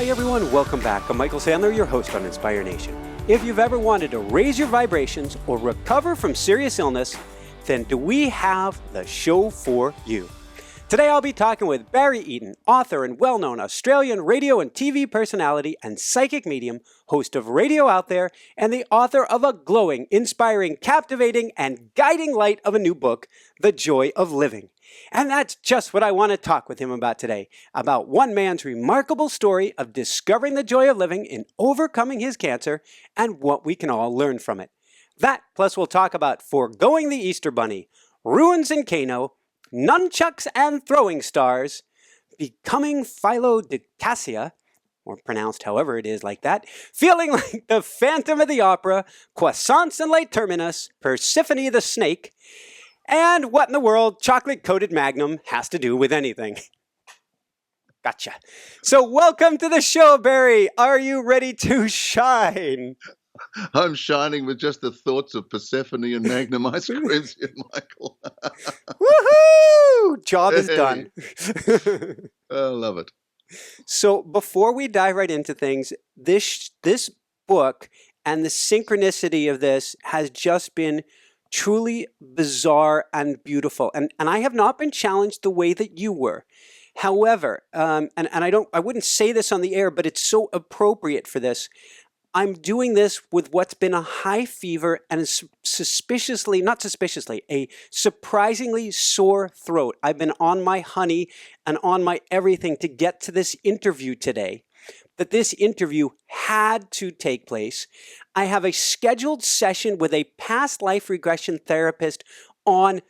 Hi everyone, welcome back. I'm Michael Sandler, your host on Inspire Nation. If you've ever wanted to raise your vibrations or recover from serious illness, then do we have the show for you. Today I'll be talking with Barry Eaton, author and well-known Australian radio and TV personality and psychic medium, host of Radio Out There, and the author of a glowing, inspiring, captivating, and guiding light of a new book, The Joy of Living. And that's just what I want to talk with him about today, about one man's remarkable story of discovering the joy of living in overcoming his cancer and what we can all learn from it. That, plus we'll talk about foregoing the Easter Bunny, runes and Kano, nunchucks and throwing stars, becoming Philodicassia, or pronounced however it is like that, feeling like the Phantom of the Opera, croissants and late terminus, Persephone the snake, and what in the world chocolate-coated Magnum has to do with anything. Gotcha. So welcome to the show, Barry. Are you ready to shine? I'm shining with just the thoughts of Persephone and Magnum ice creams here, Michael. Woohoo! Job is done. I love it. So before we dive right into things, this book and the synchronicity of this has just been truly bizarre and beautiful. And I have not been challenged the way that you were. However, and I wouldn't say this on the air, but it's so appropriate for this. I'm doing this with what's been a high fever and a surprisingly sore throat. I've been on my honey and on my everything to get to this interview today. That this interview had to take place. I have a scheduled session with a past life regression therapist on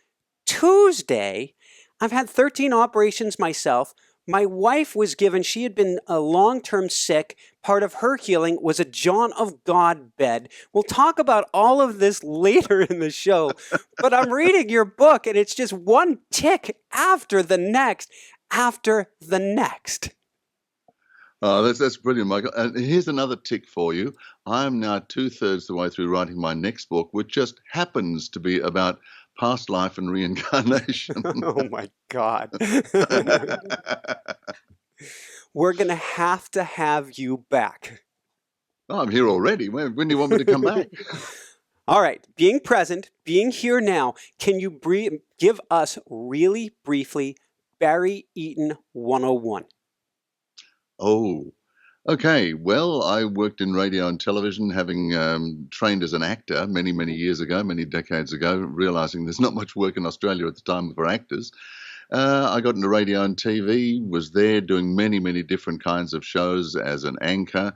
Tuesday. I've had 13 operations myself. My wife was given, she had been long-term sick. Part of her healing was a John of God bed. We'll talk about all of this later in the show. But I'm reading your book, and it's just one tick after the next, after the next. Oh, that's brilliant, Michael. And here's another tick for you. I'm now 2/3 the way through writing my next book, which just happens to be about past life and reincarnation. Oh, my God. We're going to have you back. Oh, I'm here already. When do you want me to come back? All right. Being present, being here now, can you give us really briefly Barry Eaton 101? Oh, okay. Well, I worked in radio and television, having trained as an actor many, many years ago, many decades ago, realizing there's not much work in Australia at the time for actors. I got into radio and TV, was there doing many, many different kinds of shows as an anchor,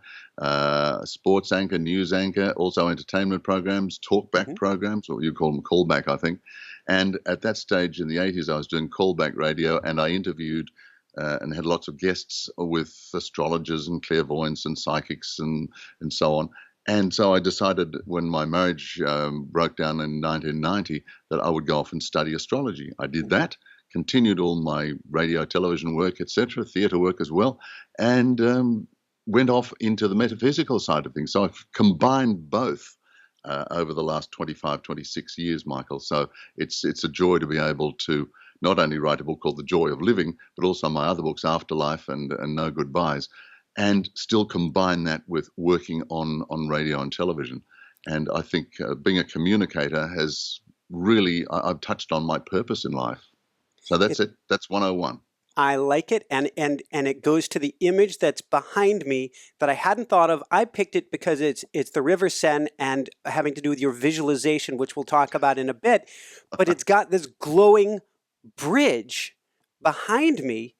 sports anchor, news anchor, also entertainment programs, talkback programs, or you call them callback, I think. And at that stage in the 80s, I was doing callback radio, and I interviewed and had lots of guests with astrologers and clairvoyants and psychics and so on. And so I decided when my marriage broke down in 1990 that I would go off and study astrology. I did that, continued all my radio, television work, etc., theatre work as well, and went off into the metaphysical side of things. So I've combined both over the last 25, 26 years, Michael. So it's a joy to be able to not only write a book called The Joy of Living, but also my other books, Afterlife and No Goodbyes, and still combine that with working on radio and television. And I think being a communicator has really, I've touched on my purpose in life. So that's it. That's 101. I like it, and it goes to the image that's behind me that I hadn't thought of. I picked it because it's the River Seine and having to do with your visualization, which we'll talk about in a bit. But it's got this glowing bridge behind me,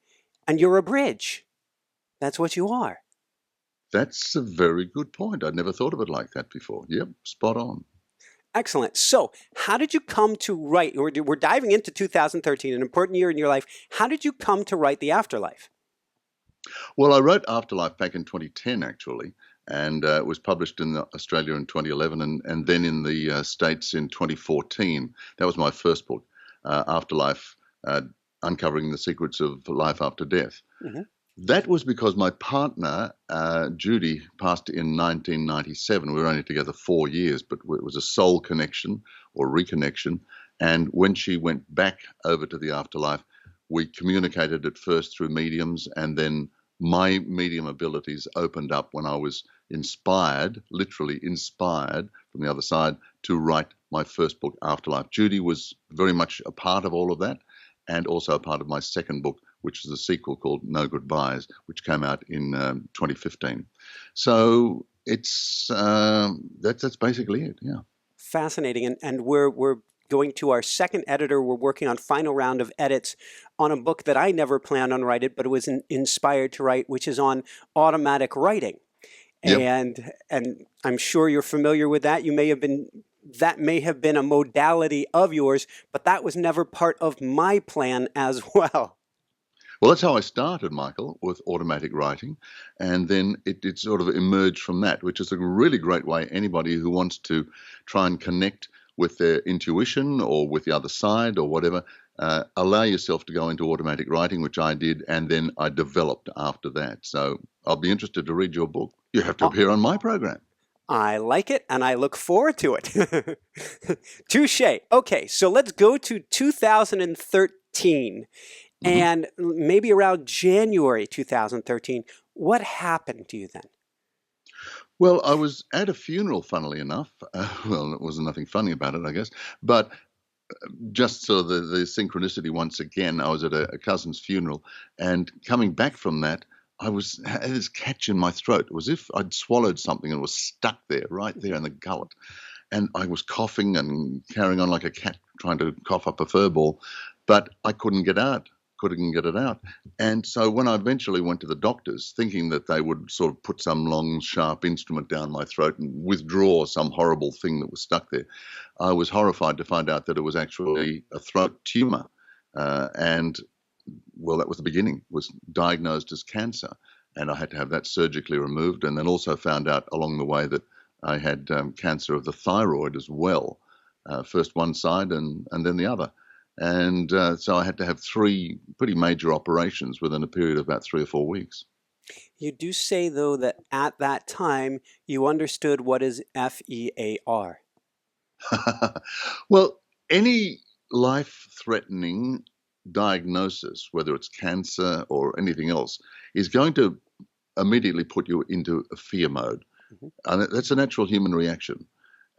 and you're a bridge. That's what you are. That's a very good point. I'd never thought of it like that before. Yep, spot on. Excellent. So how did you come to write? We're diving into 2013, an important year in your life. How did you come to write The Afterlife? Well, I wrote Afterlife back in 2010, actually, and it was published in Australia in 2011 and then in the States in 2014. That was my first book, Afterlife, Uncovering the Secrets of Life After Death. Mm-hmm. That was because my partner, Judy, passed in 1997. We were only together 4 years, but it was a soul connection or reconnection. And when she went back over to the afterlife, we communicated at first through mediums and then my medium abilities opened up when I was inspired, literally inspired from the other side, to write my first book, Afterlife. Judy was very much a part of all of that, and also a part of my second book, which is a sequel called No Goodbyes, which came out in 2015. So that's basically it. Yeah. Fascinating. And we're going to our second editor. We're working on final round of edits on a book that I never planned on writing, but it was inspired to write, which is on automatic writing. Yep. And I'm sure you're familiar with that. That may have been a modality of yours, but that was never part of my plan as well. Well, that's how I started, Michael, with automatic writing. And then it sort of emerged from that, which is a really great way anybody who wants to try and connect with their intuition or with the other side or whatever, allow yourself to go into automatic writing, which I did, and then I developed after that. So I'll be interested to read your book. You have to appear on my program. I like it, and I look forward to it. Touche. Okay, so let's go to 2013. And maybe around January 2013, what happened to you then? Well, I was at a funeral, funnily enough. Well, it wasn't nothing funny about it, I guess. But just so the synchronicity once again, I was at a cousin's funeral, and coming back from that, I had this catch in my throat. It was as if I'd swallowed something and was stuck there, right there in the gullet. And I was coughing and carrying on like a cat trying to cough up a fur ball, but I couldn't get it out. And so when I eventually went to the doctors, thinking that they would sort of put some long, sharp instrument down my throat and withdraw some horrible thing that was stuck there, I was horrified to find out that it was actually a throat tumor. And well, that was the beginning, was diagnosed as cancer. And I had to have that surgically removed, and then also found out along the way that I had cancer of the thyroid as well, first one side and then the other. And so I had to have 3 pretty major operations within a period of about 3 or 4 weeks. You do say, though, that at that time you understood what is FEAR. Well, any life-threatening diagnosis, whether it's cancer or anything else, is going to immediately put you into a fear mode. And that's a natural human reaction.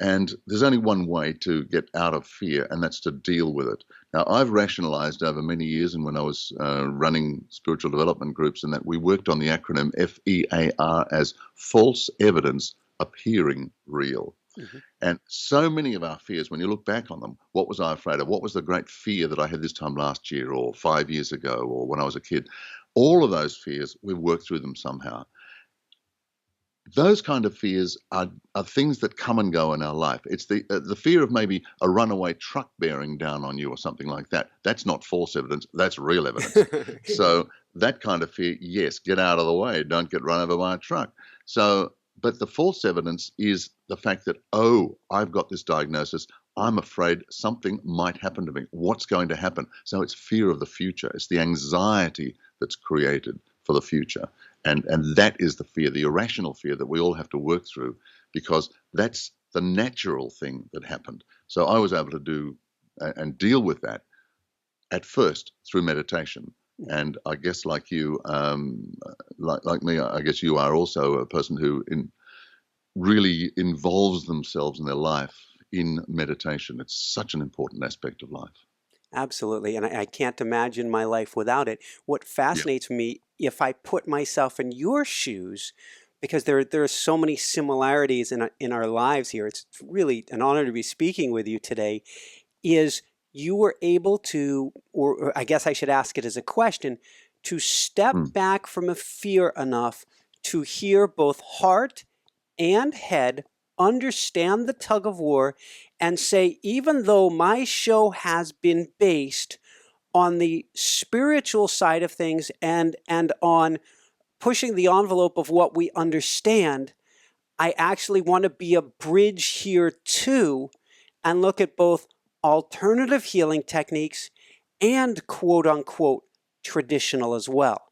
And there's only one way to get out of fear, and that's to deal with it. Now, I've rationalized over many years, and when I was running spiritual development groups, and that we worked on the acronym FEAR as false evidence appearing real. And so many of our fears, when you look back on them, what was I afraid of? What was the great fear that I had this time last year or 5 years ago or when I was a kid? All of those fears, we work through them somehow. Those kind of fears are things that come and go in our life. It's the fear of maybe a runaway truck bearing down on you or something like that. That's not false evidence. That's real evidence. So that kind of fear, yes, get out of the way. Don't get run over by a truck. So, but the false evidence is the fact that, oh, I've got this diagnosis. I'm afraid something might happen to me. What's going to happen? So it's fear of the future. It's the anxiety that's created for the future. And that is the fear, the irrational fear that we all have to work through, because that's the natural thing that happened. So I was able to do and deal with that at first through meditation. And I guess like you, like me, I guess you are also a person who really involves themselves in their life in meditation. It's such an important aspect of life. Absolutely. And I can't imagine my life without it. What fascinates me, if I put myself in your shoes, because there are so many similarities in our lives here, it's really an honor to be speaking with you today, is you were able to, or I guess I should ask it as a question, to step back from a fear enough to hear both heart and head, understand the tug of war, and say, even though my show has been based on the spiritual side of things and on pushing the envelope of what we understand, I actually want to be a bridge here too and look at both alternative healing techniques and quote unquote traditional as well.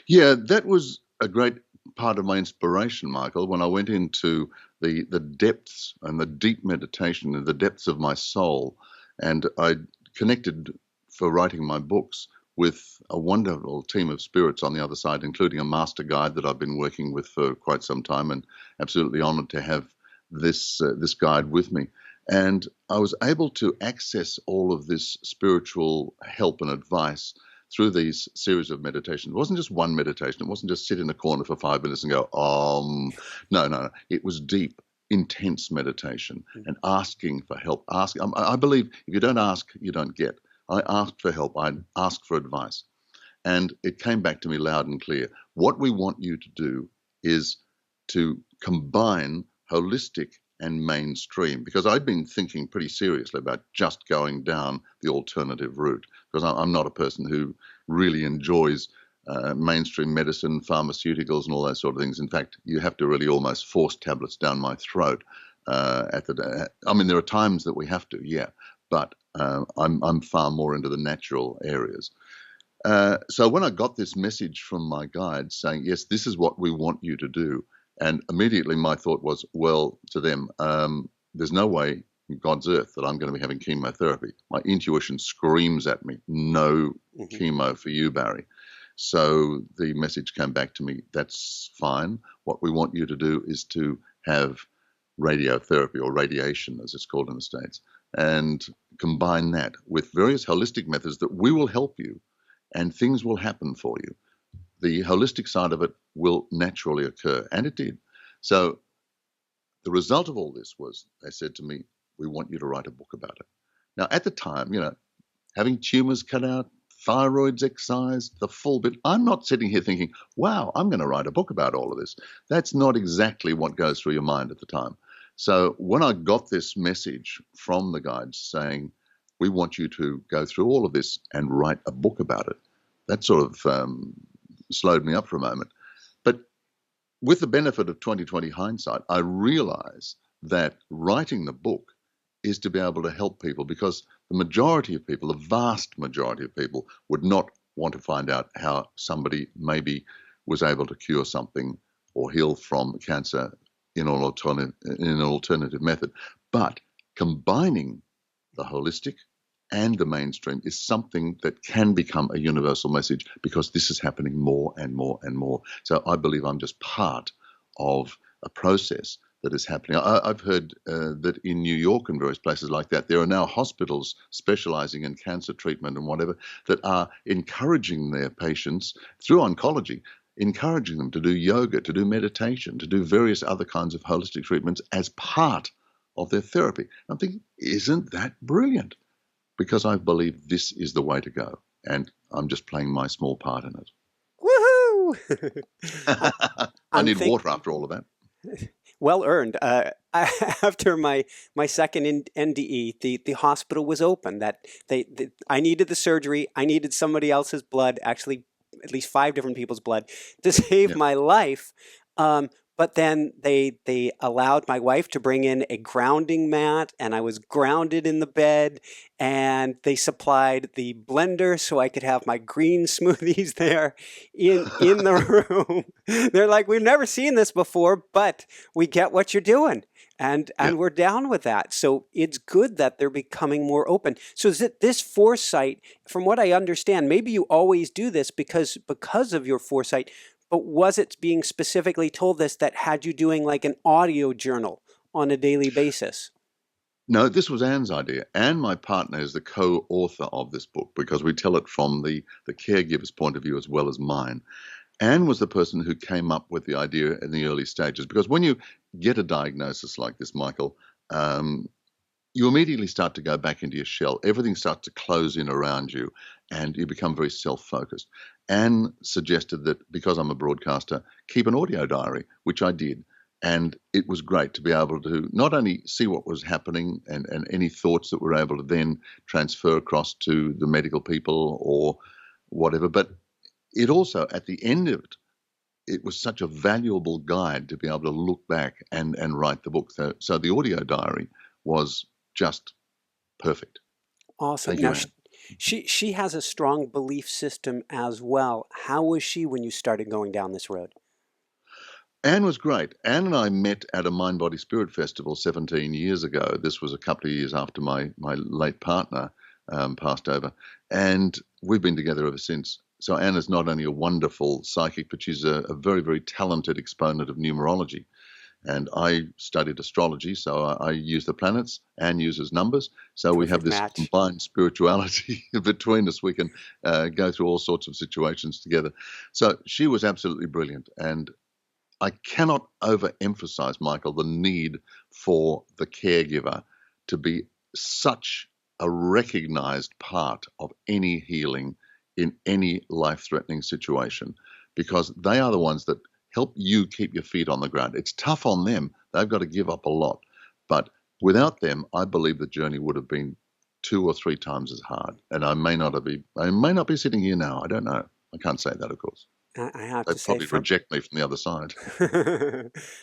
Yeah, that was a great part of my inspiration, Michael, when I went into the depths and the deep meditation and the depths of my soul, and I connected for writing my books with a wonderful team of spirits on the other side, including a master guide that I've been working with for quite some time, and absolutely honored to have this guide with me. And I was able to access all of this spiritual help and advice through these series of meditations. It wasn't just one meditation. It wasn't just sit in a corner for 5 minutes and go, no. It was deep, intense meditation and asking for help. I believe if you don't ask, you don't get. I asked for help. I asked for advice. And it came back to me loud and clear. What we want you to do is to combine holistic and mainstream, because I'd been thinking pretty seriously about just going down the alternative route, because I'm not a person who really enjoys mainstream medicine, pharmaceuticals, and all those sort of things. In fact, you have to really almost force tablets down my throat. I mean, there are times that we have to, yeah, but I'm far more into the natural areas. So when I got this message from my guide saying, yes, this is what we want you to do, and immediately my thought was, well, to them, there's no way in God's earth that I'm going to be having chemotherapy. My intuition screams at me, no chemo for you, Barry. So the message came back to me, that's fine. What we want you to do is to have radiotherapy, or radiation as it's called in the States, and combine that with various holistic methods that we will help you, and things will happen for you. The holistic side of it will naturally occur, and it did. So the result of all this was they said to me, we want you to write a book about it. Now, at the time, having tumors cut out, thyroids excised, the full bit, I'm not sitting here thinking, wow, I'm going to write a book about all of this. That's not exactly what goes through your mind at the time. So when I got this message from the guides saying, we want you to go through all of this and write a book about it, that sort of slowed me up for a moment. But with the benefit of 2020 hindsight, I realize that writing the book is to be able to help people, because the majority of people, the vast majority of people, would not want to find out how somebody maybe was able to cure something or heal from cancer in an alternative method. But combining the holistic and the mainstream is something that can become a universal message, because this is happening more and more and more. So I believe I'm just part of a process that is happening. I've heard that in New York and various places like that, there are now hospitals specializing in cancer treatment and whatever that are encouraging their patients through oncology, encouraging them to do yoga, to do meditation, to do various other kinds of holistic treatments as part of their therapy. I'm thinking, isn't that brilliant? Because I believe this is the way to go, and I'm just playing my small part in it. Woohoo! I need water after all of that. Well earned. After my second NDE, the hospital was open. I needed the surgery. I needed somebody else's blood, actually at least 5 different people's blood, to save my life. But then they allowed my wife to bring in a grounding mat, and I was grounded in the bed, and they supplied the blender so I could have my green smoothies there in the room. They're like, we've never seen this before, but we get what you're doing. And we're down with that. So it's good that they're becoming more open. So is it this foresight, from what I understand, maybe you always do this because of your foresight, but was it being specifically told this that had you doing like an audio journal on a daily basis? No, this was Anne's idea. Anne, my partner, is the co-author of this book, because we tell it from the caregiver's point of view as well as mine. Anne was the person who came up with the idea in the early stages, because when you get a diagnosis like this, Michael, you immediately start to go back into your shell. Everything starts to close in around you, and you become very self-focused. Anne suggested that, because I'm a broadcaster, keep an audio diary, which I did. And it was great to be able to not only see what was happening and any thoughts that we're able to then transfer across to the medical people or whatever, but it also, at the end of it, it was such a valuable guide to be able to look back and write the book. So the audio diary was just perfect. Awesome. Thank Now, you, Anne. she has a strong belief system as well. How was she when you started going down this road? Anne was great. Anne and I met at a Mind, Body, Spirit festival 17 years ago. This was a couple of years after my late partner passed over. And we've been together ever since. So Anna's not only a wonderful psychic, but she's a very, very talented exponent of numerology. And I studied astrology, so I use the planets. Anne uses numbers. So we have Perfect this match. combined spirituality between us. We can go through all sorts of situations together. So she was absolutely brilliant. And I cannot overemphasize, Michael, the need for the caregiver to be such a recognized part of any healing in any life-threatening situation, because they are the ones that help you keep your feet on the ground. It's tough on them. They've got to give up a lot. But without them, I believe the journey would have been 2 or 3 times as hard. And I may not be sitting here now. I don't know. I can't say that, of course. I have to They'd say, probably reject me from the other side.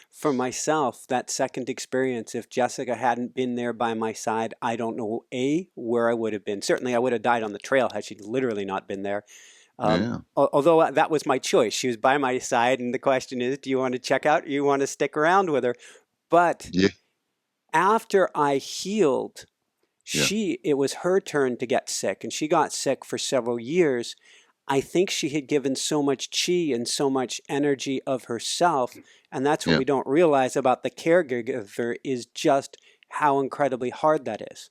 for myself, that second experience, if Jessica hadn't been there by my side, I don't know, where I would have been. Certainly, I would have died on the trail had she literally not been there. Yeah. Although that was my choice. She was by my side, and the question is, do you want to check out? Or you want to stick around with her? But Yeah. after I healed, Yeah. it was her turn to get sick, and she got sick for several years. I think she had given so much chi and so much energy of herself, and that's what Yeah. we don't realize about the caregiver is just how incredibly hard that is.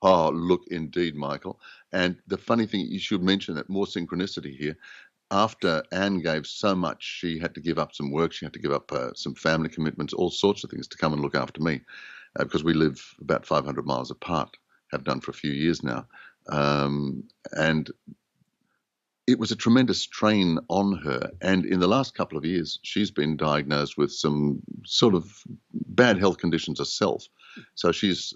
Oh, look, indeed, Michael. And the funny thing, you should mention that more synchronicity here. After Anne gave so much, she had to give up some work. She had to give up some family commitments, all sorts of things to come and look after me, because we live about 500 miles apart, have done for a few years now. And it was a tremendous strain on her. And in the last couple of years, she's been diagnosed with some sort of bad health conditions herself. So she's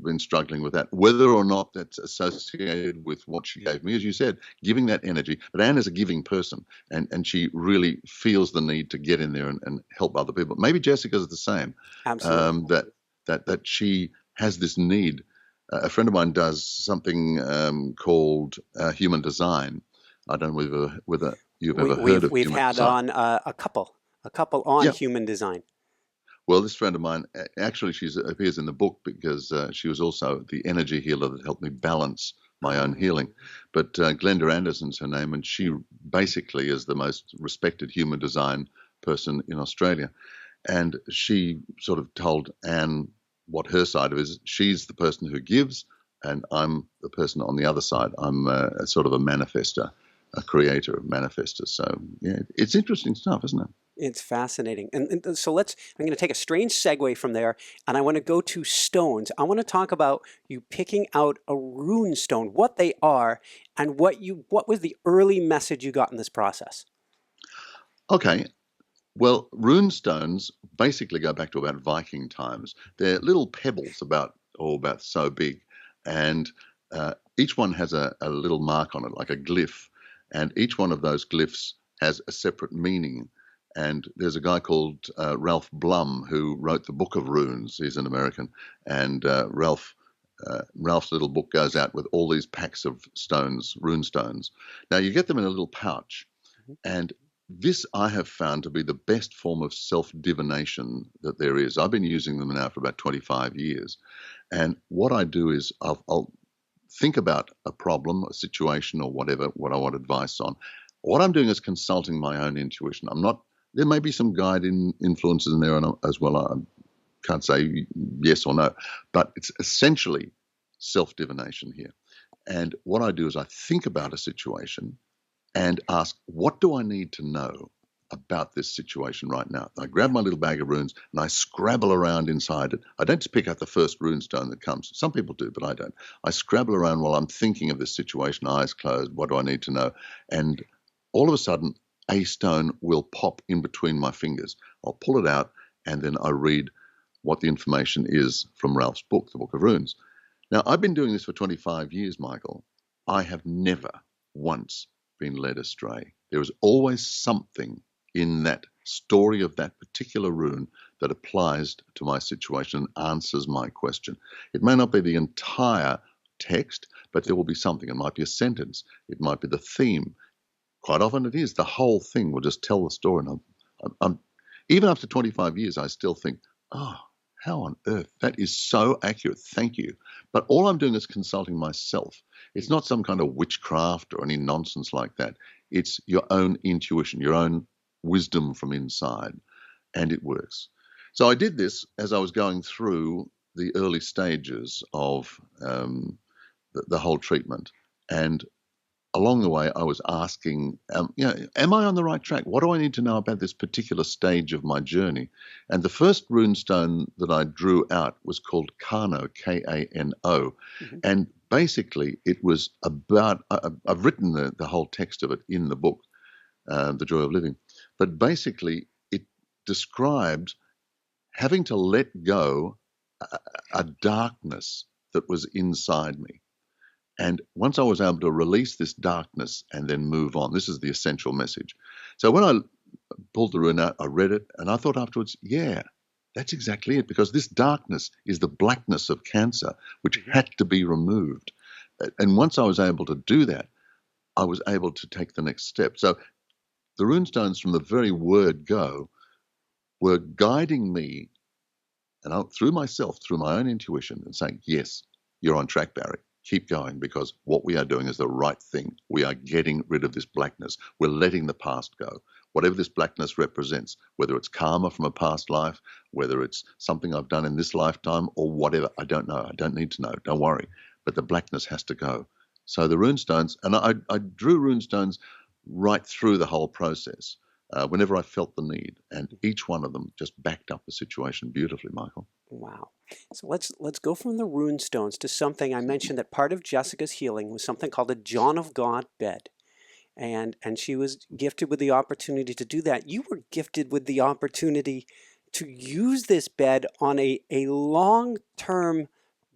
been struggling with that, whether or not that's associated with what she gave me, as you said, giving that energy. But Anne is a giving person, and she really feels the need to get in there and help other people. Maybe Jessica's the same, Absolutely. that she has this need. A friend of mine does something called human design. I don't know whether you've ever heard of We've human had design. on a couple on Yeah. human design. Well, this friend of mine, actually, she appears in the book because she was also the energy healer that helped me balance my own healing. But Glenda Anderson's her name, and she basically is the most respected human design person in Australia. And she sort of told Anne what her side of it is. She's the person who gives, and I'm the person on the other side. I'm a sort of a manifester, a creator, a manifester. So, yeah, it's interesting stuff, isn't it? It's fascinating. And so I'm going to take a strange segue from there, and I want to go to stones. I want to talk about you picking out a rune stone, what they are, and what was the early message you got in this process? Okay. Well, rune stones basically go back to about Viking times. They're little pebbles about so big, and each one has a little mark on it, like a glyph, and each one of those glyphs has a separate meaning. And there's a guy called Ralph Blum who wrote the Book of Runes. He's an American, and Ralph's little book goes out with all these packs of stones, rune stones. Now you get them in a little pouch, and this I have found to be the best form of self-divination that there is. I've been using them now for about 25 years. And what I do is I'll think about a problem, a situation, or whatever, what I want advice on. What I'm doing is consulting my own intuition. There may be some influences in there as well. I can't say yes or no, but it's essentially self-divination here. And what I do is I think about a situation and ask, what do I need to know about this situation right now? I grab my little bag of runes and I scrabble around inside it. I don't just pick out the first rune stone that comes. Some people do, but I don't. I scrabble around while I'm thinking of this situation, eyes closed. What do I need to know? And all of a sudden, a stone will pop in between my fingers. I'll pull it out and then I read what the information is from Ralph's book, the Book of Runes. Now, I've been doing this for 25 years, Michael. I have never once been led astray. There is always something in that story of that particular rune that applies to my situation and answers my question. It may not be the entire text, but there will be something. It might be a sentence. It might be the theme. Quite often it is. The whole thing will just tell the story. And I'm even after 25 years, I still think, oh, How on earth? That is so accurate. Thank you. But all I'm doing is consulting myself. It's not some kind of witchcraft or any nonsense like that. It's your own intuition, your own wisdom from inside, and it works. So I did this as I was going through the early stages of the whole treatment. And along the way, I was asking, am I on the right track? What do I need to know about this particular stage of my journey? And the first rune stone that I drew out was called Kano, Kano. Mm-hmm. And basically, it was about, I've written the whole text of it in the book, The Joy of Living. But basically, it described having to let go a darkness that was inside me. And once I was able to release this darkness and then move on, this is the essential message. So when I pulled the rune out, I read it, and I thought afterwards, yeah, that's exactly it, because this darkness is the blackness of cancer, which had to be removed. And once I was able to do that, I was able to take the next step. So the runestones from the very word go were guiding me and through myself, through my own intuition, and saying, yes, you're on track, Barry. Keep going, because what we are doing is the right thing. We are getting rid of this blackness. We're letting the past go. Whatever this blackness represents, whether it's karma from a past life, whether it's something I've done in this lifetime, or whatever, I don't know. I don't need to know. Don't worry. But the blackness has to go. So the runestones, and I drew runestones right through the whole process, whenever I felt the need, and each one of them just backed up the situation beautifully, Michael. Wow. So let's go from the rune stones to something I mentioned that part of Jessica's healing was something called a John of God bed. And she was gifted with the opportunity to do that. You were gifted with the opportunity to use this bed on a long-term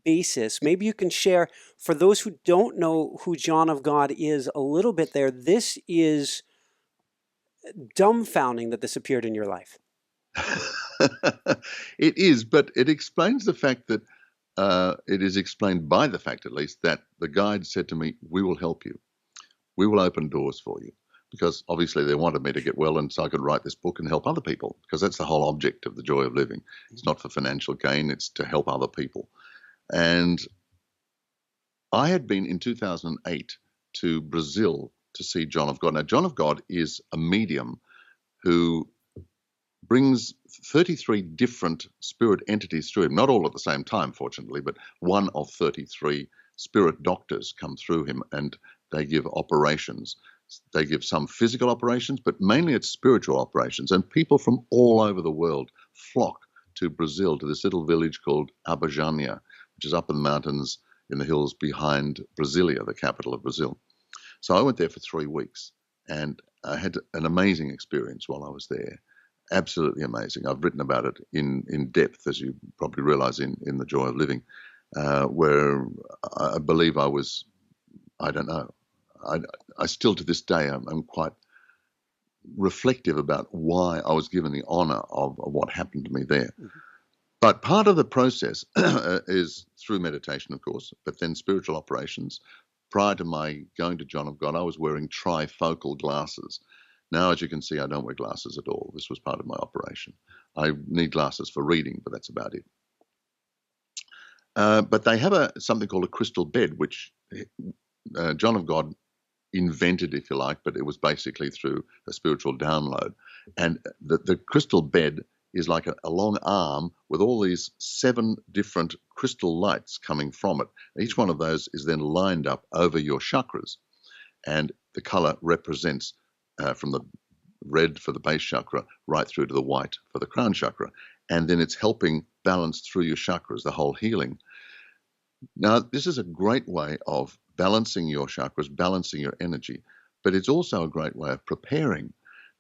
basis. Maybe you can share, for those who don't know who John of God is, a little bit there. This is dumbfounding that this appeared in your life. It is, but it explains the fact that it is explained by the fact, at least, that the guide said to me, we will help you. We will open doors for you. Because obviously they wanted me to get well, and so I could write this book and help other people, because that's the whole object of The Joy of Living. It's not for financial gain, it's to help other people. And I had been in 2008 to Brazil to see John of God. Now, John of God is a medium who brings 33 different spirit entities through him, not all at the same time, fortunately, but one of 33 spirit doctors come through him, and they give operations. They give some physical operations, but mainly it's spiritual operations. And people from all over the world flock to Brazil, to this little village called Abajania, which is up in the mountains in the hills behind Brasilia, the capital of Brazil. So I went there for 3 weeks, and I had an amazing experience while I was there. Absolutely amazing. I've written about it in depth, as you probably realize, in The Joy of Living, where I believe I was, I don't know, I still to this day I'm quite reflective about why I was given the honor of what happened to me there. Mm-hmm. But part of the process is through meditation, of course, but then spiritual operations. Prior to my going to John of God, I was wearing trifocal glasses. Now, as you can see, I don't wear glasses at all. This was part of my operation. I need glasses for reading, but that's about it. But they have something called a crystal bed, which John of God invented, if you like, but it was basically through a spiritual download. And the crystal bed is like a long arm with all these 7 different crystal lights coming from it. Each one of those is then lined up over your chakras. And the color represents from the red for the base chakra right through to the white for the crown chakra. And then it's helping balance through your chakras, the whole healing. Now, this is a great way of balancing your chakras, balancing your energy, but it's also a great way of preparing.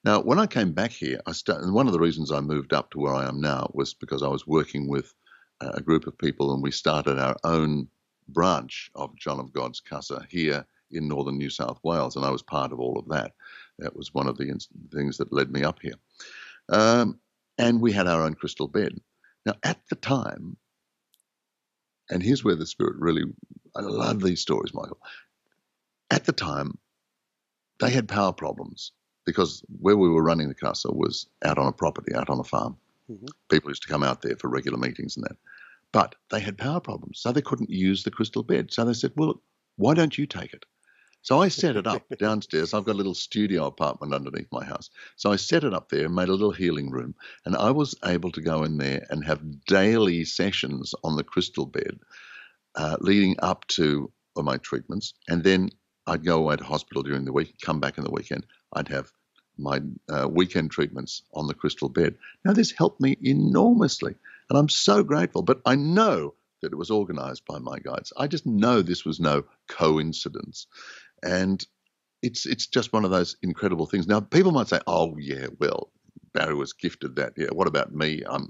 Now, when I came back here, and one of the reasons I moved up to where I am now was because I was working with a group of people, and we started our own branch of John of God's Casa here in northern New South Wales, and I was part of all of that. That was one of the things that led me up here. And we had our own crystal bed. Now, at the time, and here's where the spirit really, I love these stories, Michael. At the time, they had power problems because where we were running the casa was out on a property, out on a farm. Hmm. People used to come out there for regular meetings and that. But they had power problems, so they couldn't use the crystal bed. So they said, well, why don't you take it? So I set it up downstairs. I've got a little studio apartment underneath my house. So I set it up there and made a little healing room. And I was able to go in there and have daily sessions on the crystal bed leading up to my treatments. And then I'd go away to hospital during the week, come back in the weekend. I'd have my weekend treatments on the crystal bed. Now, this helped me enormously. And I'm so grateful. But I know that it was organized by my guides. I just know this was no coincidence. And it's just one of those incredible things. Now, people might say, "Oh, yeah, well, Barry was gifted that. Yeah, what about me? I'm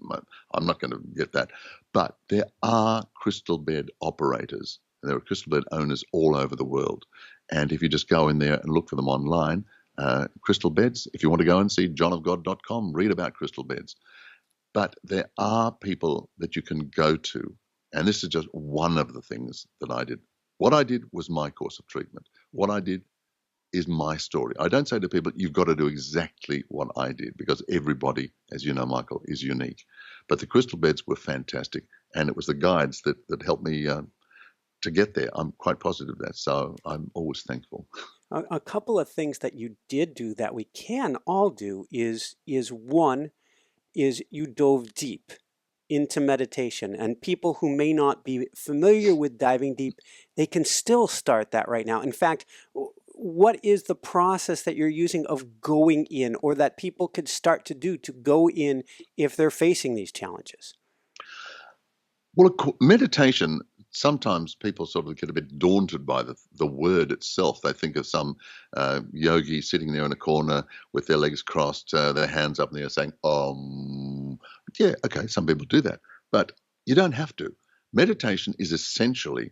not going to get that." But there are crystal bed operators, and there are crystal bed owners all over the world. And if you just go in there and look for them online, crystal beds. If you want to go and see johnofgod.com, read about crystal beds. But there are people that you can go to, and this is just one of the things that I did. What I did was my course of treatment. What I did is my story. I don't say to people, you've got to do exactly what I did, because everybody, as you know, Michael, is unique. But the crystal beds were fantastic, and it was the guides that helped me to get there. I'm quite positive of that, so I'm always thankful. A couple of things that you did do that we can all do is one is you dove deep into meditation, and people who may not be familiar with diving deep, they can still start that right now. In fact, what is the process that you're using of going in, or that people could start to do to go in if they're facing these challenges? Well, meditation, sometimes people sort of get a bit daunted by the word itself. They think of some yogi sitting there in a corner with their legs crossed, their hands up in the air saying, yeah, okay, some people do that. But you don't have to. Meditation is essentially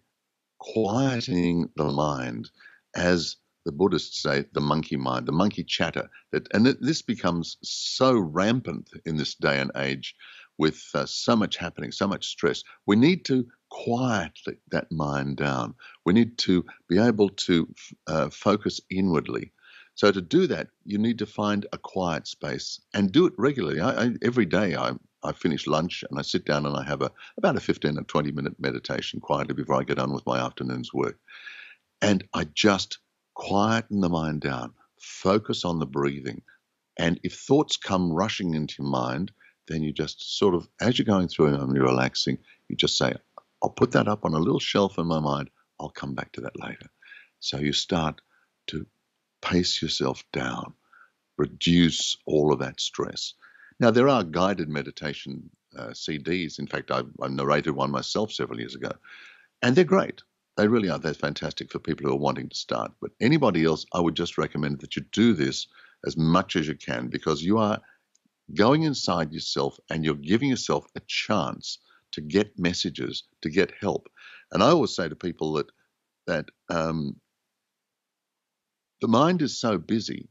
quieting the mind, as the Buddhists say, the monkey mind, the monkey chatter. This becomes so rampant in this day and age with so much happening, so much stress. We need to quiet that mind down. We need to be able to focus inwardly. So to do that, you need to find a quiet space and do it regularly. Every day I finish lunch and I sit down and I have about a 15 or 20-minute meditation quietly before I get on with my afternoon's work. And I just quieten the mind down, focus on the breathing. And if thoughts come rushing into your mind, then you just sort of, as you're going through and you're relaxing, you just say, I'll put that up on a little shelf in my mind. I'll come back to that later. So you start to pace yourself down, reduce all of that stress. Now, there are guided meditation CDs. In fact, I narrated one myself several years ago, and they're great. They really are. They're fantastic for people who are wanting to start. But anybody else, I would just recommend that you do this as much as you can, because you are going inside yourself and you're giving yourself a chance to get messages, to get help. And I always say to people that the mind is so busy.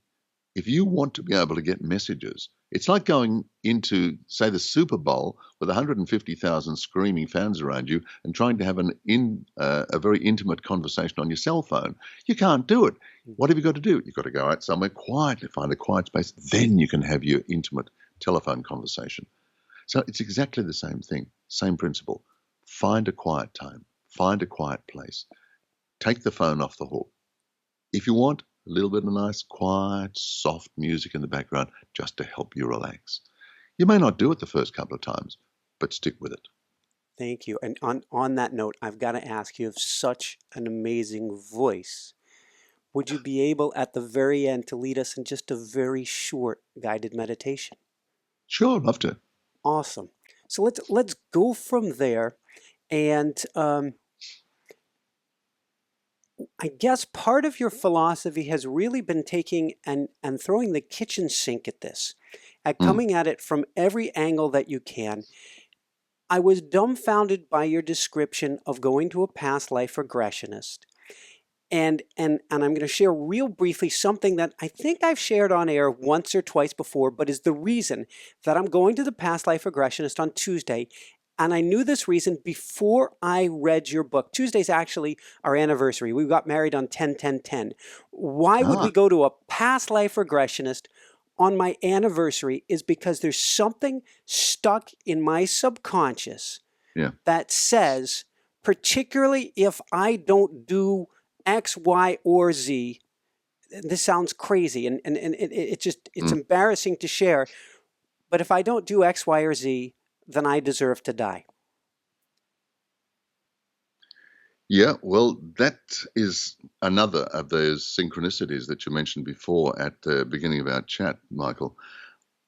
If you want to be able to get messages, it's like going into, say, the Super Bowl with 150,000 screaming fans around you and trying to have a very intimate conversation on your cell phone. You can't do it. What have you got to do? You've got to go out somewhere quietly, find a quiet space. Then you can have your intimate telephone conversation. So it's exactly the same thing, same principle. Find a quiet time, find a quiet place. Take the phone off the hook. If you want, a little bit of nice, quiet, soft music in the background just to help you relax. You may not do it the first couple of times, but stick with it. Thank you. And on that note, I've got to ask, you have such an amazing voice. Would you be able at the very end to lead us in just a very short guided meditation? Sure, I'd love to. Awesome. So let's go from there. And I guess part of your philosophy has really been taking and throwing the kitchen sink at this, at coming at it from every angle that you can. I was dumbfounded by your description of going to a past life regressionist. And I'm going to share real briefly something that I think I've shared on air once or twice before, but is the reason that I'm going to the past life regressionist on Tuesday. And I knew this reason before I read your book. Tuesday's actually our anniversary. We got married on 10-10-10. Why would we go to a past life regressionist on my anniversary is because there's something stuck in my subconscious Yeah. that says, particularly if I don't do X, Y, or Z, this sounds crazy and it's embarrassing to share, but if I don't do X, Y, or Z, then I deserve to die. Yeah, well, that is another of those synchronicities that you mentioned before at the beginning of our chat, Michael.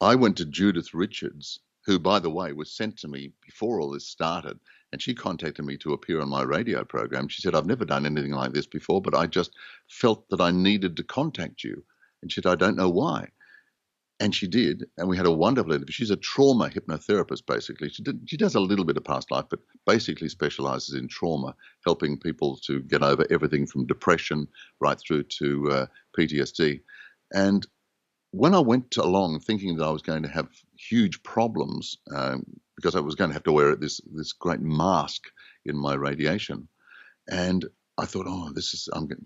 I went to Judith Richards, who, by the way, was sent to me before all this started, and she contacted me to appear on my radio program. She said, I've never done anything like this before, but I just felt that I needed to contact you. And she said, I don't know why. And she did, and we had a wonderful interview. She's a trauma hypnotherapist, basically. She does a little bit of past life, but basically specializes in trauma, helping people to get over everything from depression right through to PTSD. And when I went along thinking that I was going to have huge problems because I was going to have to wear this great mask in my radiation, and I thought,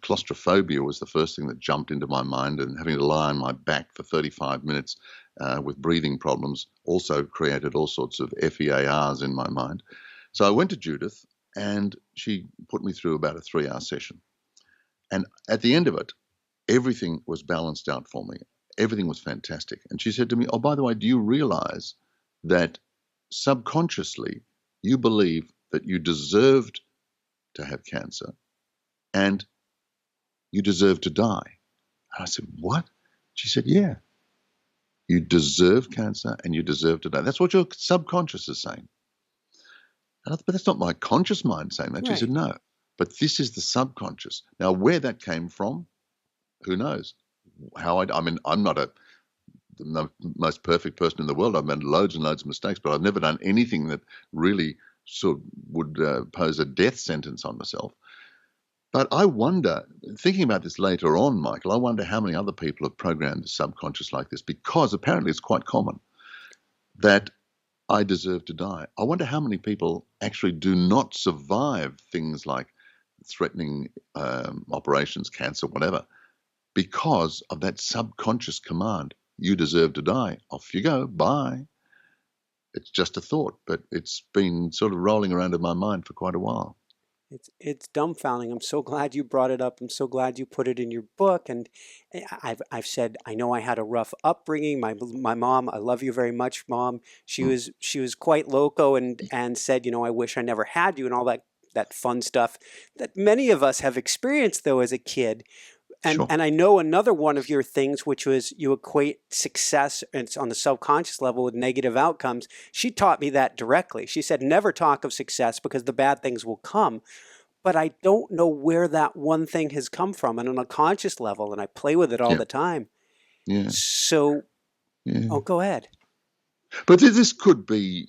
claustrophobia was the first thing that jumped into my mind, and having to lie on my back for 35 minutes with breathing problems also created all sorts of FEARs in my mind. So I went to Judith, and she put me through about a 3-hour session. And at the end of it, everything was balanced out for me. Everything was fantastic. And she said to me, oh, by the way, do you realize that subconsciously you believe that you deserved to have cancer and you deserve to die? And I said, what? She said, yeah, you deserve cancer and you deserve to die. That's what your subconscious is saying. But that's not my conscious mind saying that. Right. She said, no, but this is the subconscious. Now, where that came from, who knows? I mean, I'm not the most perfect person in the world. I've made loads and loads of mistakes, but I've never done anything that really sort of would pose a death sentence on myself. But I wonder, thinking about this later on, Michael, I wonder how many other people have programmed the subconscious like this, because apparently it's quite common that I deserve to die. I wonder how many people actually do not survive things like threatening operations, cancer, whatever, because of that subconscious command. You deserve to die. Off you go. Bye. It's just a thought, but it's been sort of rolling around in my mind for quite a while. It's dumbfounding. I'm so glad you brought it up. I'm so glad you put it in your book. And I've said, I know I had a rough upbringing. My mom, I love you very much, Mom. She was quite loco and said, I wish I never had you, and all that fun stuff that many of us have experienced though as a kid. And Sure. And I know another one of your things, which was you equate success, and it's on the subconscious level, with negative outcomes. She taught me that directly. She said, never talk of success because the bad things will come. But I don't know where that one thing has come from, and on a conscious level, and I play with it all the time. Yeah. So, Oh, go ahead. But this could be,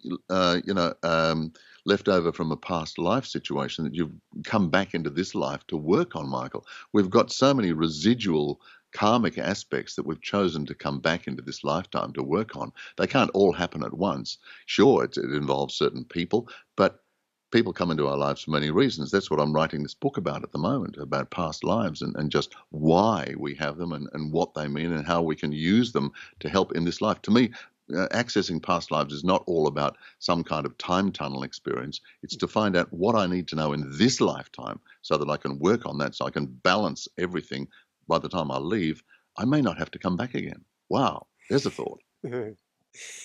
left over from a past life situation that you've come back into this life to work on, Michael. We've got so many residual karmic aspects that we've chosen to come back into this lifetime to work on. They can't all happen at once. Sure, it involves certain people, but people come into our lives for many reasons. That's what I'm writing this book about at the moment, about past lives and just why we have them and what they mean and how we can use them to help in this life. To me, accessing past lives is not all about some kind of time tunnel experience. It's to find out what I need to know in this lifetime so that I can work on that, so I can balance everything. By the time I leave, I may not have to come back again. Wow, there's a thought. Mm-hmm.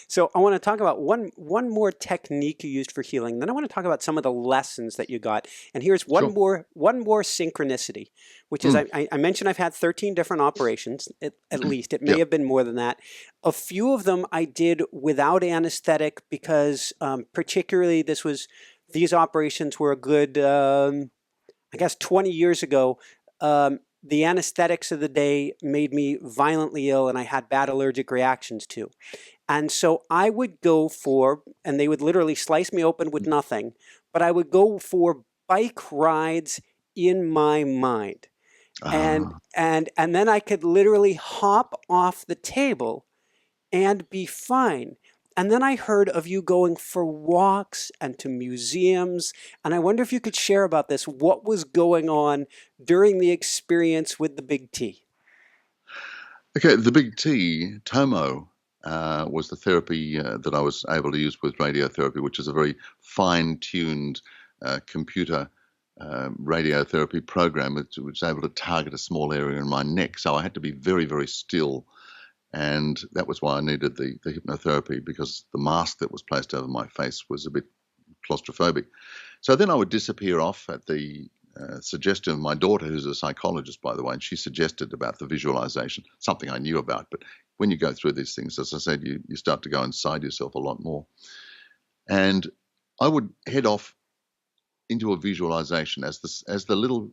So I want to talk about one more technique you used for healing. Then I want to talk about some of the lessons that you got. And here's one more synchronicity, which is I mentioned I've had 13 different operations, at least. It may have been more than that. A few of them I did without anesthetic because particularly these operations were a good, 20 years ago. The anesthetics of the day made me violently ill, and I had bad allergic reactions too. And so I would go for, and they would literally slice me open with nothing, but I would go for bike rides in my mind. And then I could literally hop off the table and be fine. And then I heard of you going for walks and to museums. And I wonder if you could share about this. What was going on during the experience with the Big T? Okay, the big T, Tomo, was the therapy that I was able to use with radiotherapy, which is a very fine-tuned computer radiotherapy program, which was able to target a small area in my neck. So I had to be very, very still. And that was why I needed the hypnotherapy, because the mask that was placed over my face was a bit claustrophobic. So then I would disappear off at the suggestion of my daughter, who's a psychologist, by the way, and she suggested about the visualization, something I knew about. But when you go through these things, as I said, you start to go inside yourself a lot more. And I would head off into a visualization as the little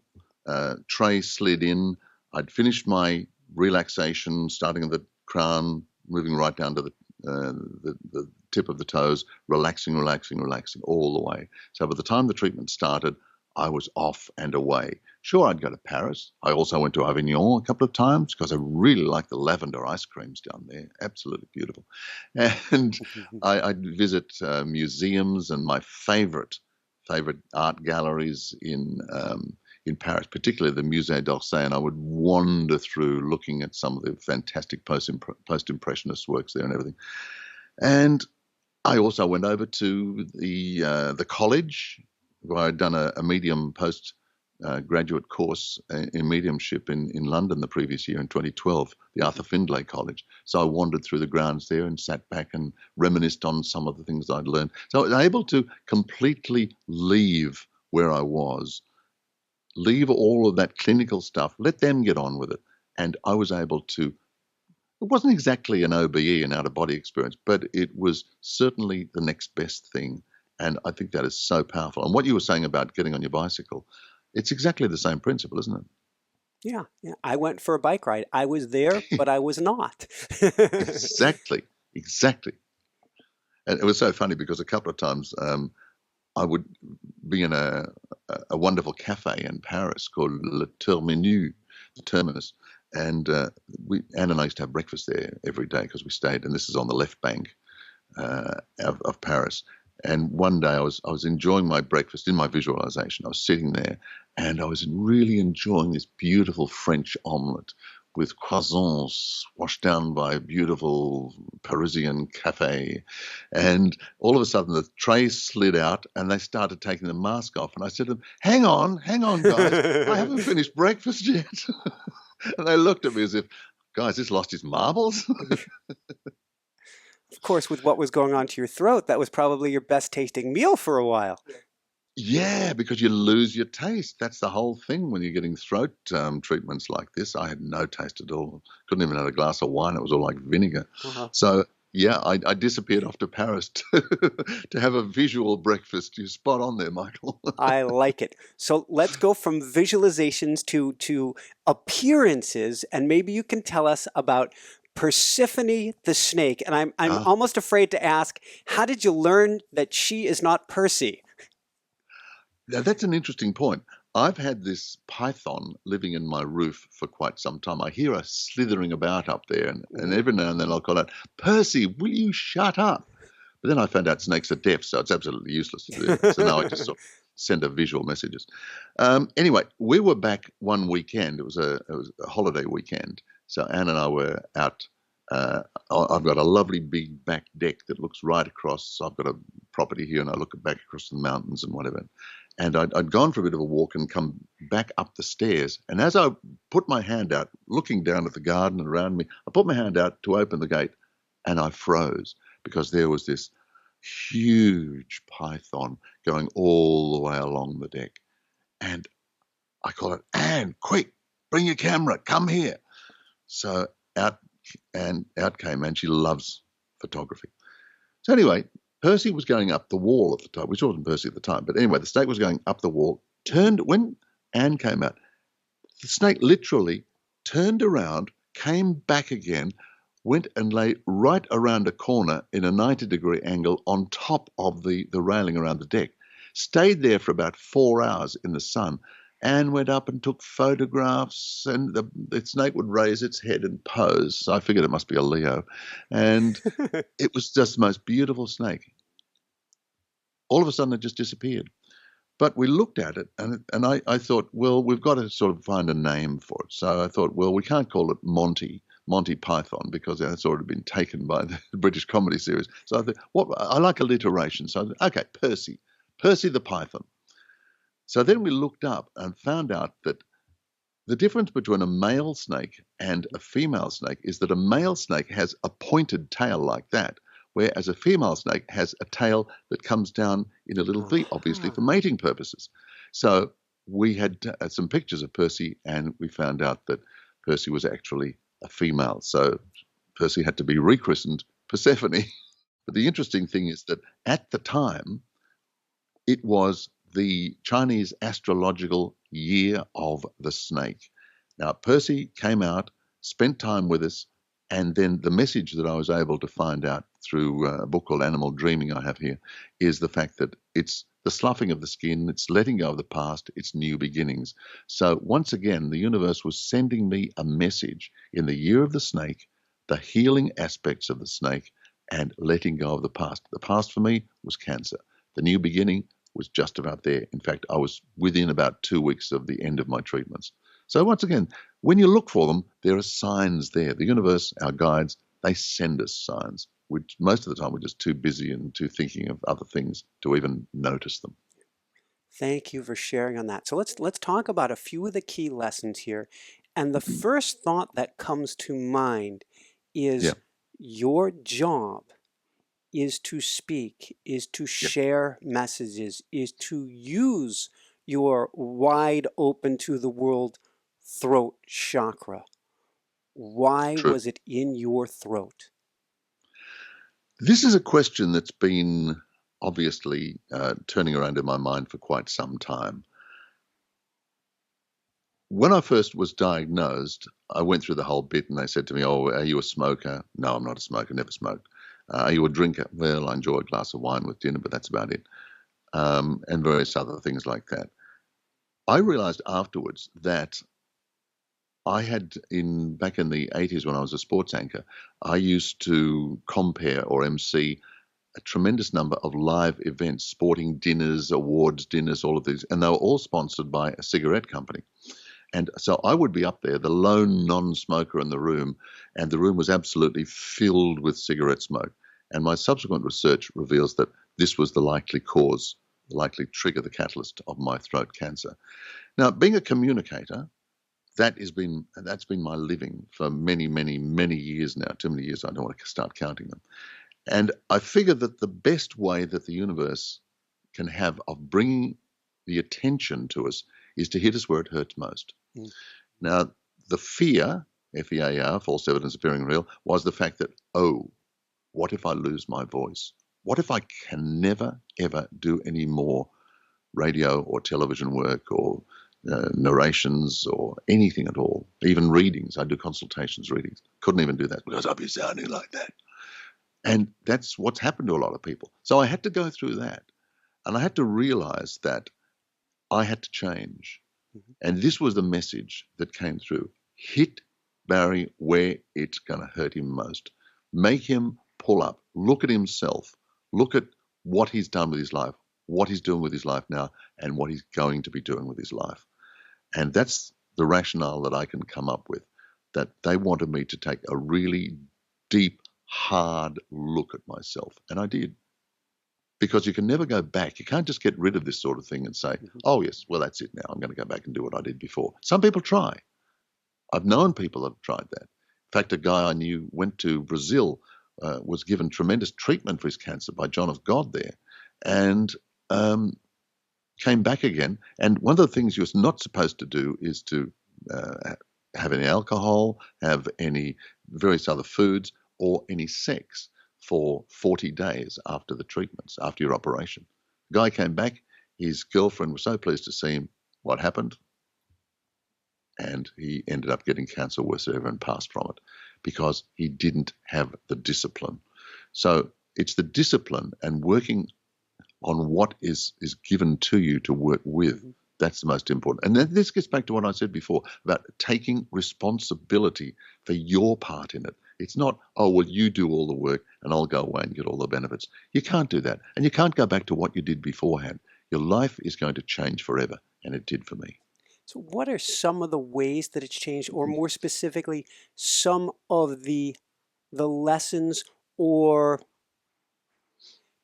tray slid in. I'd finished my relaxation, starting at the crown, moving right down to the tip of the toes, relaxing all the way. So by the time the treatment started, I was off and away. Sure, I'd go to Paris. I also went to Avignon a couple of times because I really like the lavender ice creams down there. Absolutely beautiful. And I'd visit museums and my favorite art galleries in Paris, particularly the Musée d'Orsay, and I would wander through looking at some of the fantastic post-impressionist works there and everything. And I also went over to the college, where I'd done a medium graduate course in mediumship in London the previous year in 2012, the Arthur Findlay College. So I wandered through the grounds there and sat back and reminisced on some of the things I'd learned. So I was able to completely leave where I was, leave all of that clinical stuff, let them get on with it. And I was able to, it wasn't exactly an OBE, an out-of-body experience, but it was certainly the next best thing. And I think that is so powerful. And what you were saying about getting on your bicycle, it's exactly the same principle, isn't Yeah, yeah. I went for a bike ride. I was there, it? but I was not. Exactly. And it was so funny because a couple of times I would be in a wonderful cafe in Paris called Le Terminus, the Terminus. And Anne and I used to have breakfast there every day because we stayed, and this is on the left bank of Paris. And one day I was enjoying my breakfast in my visualization. I was sitting there and I was really enjoying this beautiful French omelette with croissants washed down by a beautiful Parisian cafe. And all of a sudden the tray slid out and they started taking the mask off. And I said to them, hang on, guys, I haven't finished breakfast yet. And they looked at me as if, guys, this lost his marbles. Of course, with what was going on to your throat, that was probably your best tasting meal for a while. Yeah, because you lose your taste. That's the whole thing when you're getting throat treatments like this. I had no taste at all. Couldn't even have a glass of wine. It was all like vinegar. So, yeah, I disappeared off to Paris to have a visual breakfast. You're spot on there, Michael. I like it. So let's go from visualizations to appearances, and maybe you can tell us about Persephone the snake. And I'm almost afraid to ask, how did you learn that she is not Percy? Now, that's an interesting point. I've had this python living in my roof for quite some time. I hear her slithering about up there, and every now and then I'll call out, Percy, will you shut up? But then I found out snakes are deaf, so it's absolutely useless to do that. So now I just sort of send her visual messages. Anyway, we were back one weekend. It was a holiday weekend. So Anne and I were out. I've got a lovely big back deck that looks right across. I've got a property here, and I look back across the mountains and whatever. And I'd gone for a bit of a walk and come back up the stairs. And as I put my hand out, looking down at the garden around me, I put my hand out to open the gate, and I froze because there was this huge python going all the way along the deck. And I called it, Anne, quick, bring your camera, come here. So out came Anne. She loves photography. So anyway, Percy was going up the wall at the time, which wasn't Percy at the time. But anyway, the snake was going up the wall, turned, when Anne came out, the snake literally turned around, came back again, went and lay right around a corner in a 90-degree angle on top of the railing around the deck. Stayed there for about 4 hours in the sun. Anne went up and took photographs, and the snake would raise its head and pose. So I figured it must be a Leo. And it was just the most beautiful snake. All of a sudden, it just disappeared. But we looked at it, and I thought, well, we've got to sort of find a name for it. So I thought, well, we can't call it Monty. Monty Python because that's already been taken by the British comedy series. So I thought, I like alliteration. So I thought, okay, Percy the Python. So then we looked up and found out that the difference between a male snake and a female snake is that a male snake has a pointed tail like that, whereas a female snake has a tail that comes down in a little V, obviously for mating purposes. So we had some pictures of Percy, and we found out that Percy was actually a female. So Percy had to be rechristened Persephone. But the interesting thing is that at the time, it was the Chinese astrological year of the snake. Now, Percy came out, spent time with us, and then the message that I was able to find out through a book called Animal Dreaming I have here is the fact that it's the sloughing of the skin, it's letting go of the past, it's new beginnings. So once again, the universe was sending me a message in the year of the snake, the healing aspects of the snake, and letting go of the past. The past for me was cancer. The new beginning was just about there. In fact, I was within about 2 weeks of the end of my treatments. So once again, when you look for them, there are signs there. The universe, our guides, they send us signs, which most of the time we're just too busy and too thinking of other things to even notice them. Thank you for sharing on that. So let's talk about a few of the key lessons here. And the first thought that comes to mind is your job is to speak, is to share messages, is to use your wide open to the world throat chakra. Why True. was it in your throat? This is a question that's been obviously turning around in my mind for quite some time. When I first was diagnosed, I went through the whole bit and they said to me, "Oh, are you a smoker?" "No, I'm not a smoker, never smoked." "Are you a drinker?" "Well, I enjoy a glass of wine with dinner, but that's about it." And various other things like that. I realized afterwards that I had back in the 80s when I was a sports anchor, I used to compare or MC a tremendous number of live events, sporting dinners, awards dinners, all of these, and they were all sponsored by a cigarette company. And so I would be up there, the lone non-smoker in the room, and the room was absolutely filled with cigarette smoke. And my subsequent research reveals that this was the likely cause, the likely trigger, the catalyst of my throat cancer. Now, being a communicator, that's been my living for many, many, many years now. Too many years, I don't want to start counting them. And I figure that the best way that the universe can have of bringing the attention to us is to hit us where it hurts most. Now, the fear, F-E-A-R, false evidence appearing real, was the fact that, oh, what if I lose my voice? What if I can never, ever do any more radio or television work or narrations or anything at all, even readings? I do consultations, readings. Couldn't even do that because I'd be sounding like that. And that's what's happened to a lot of people. So I had to go through that. And I had to realize that I had to change. And this was the message that came through. Hit Barry where it's going to hurt him most. Make him pull up. Look at himself. Look at what he's done with his life, what he's doing with his life now, and what he's going to be doing with his life. And that's the rationale that I can come up with, that they wanted me to take a really deep, hard look at myself. And I did. Because you can never go back. You can't just get rid of this sort of thing and say, oh, yes, well, that's it now. I'm going to go back and do what I did before. Some people try. I've known people that have tried that. In fact, a guy I knew went to Brazil, was given tremendous treatment for his cancer by John of God there, and came back again. And one of the things you're not supposed to do is to have any alcohol, have any various other foods, or any sex for 40 days after the treatments, after your operation. The guy came back. His girlfriend was so pleased to see him. What happened? And he ended up getting cancer worse than ever and passed from it because he didn't have the discipline. So it's the discipline and working on what is given to you to work with. That's the most important. And then this gets back to what I said before about taking responsibility for your part in it. It's not, oh, well, you do all the work and I'll go away and get all the benefits. You can't do that. And you can't go back to what you did beforehand. Your life is going to change forever. And it did for me. So what are some of the ways that it's changed, or more specifically, some of the lessons or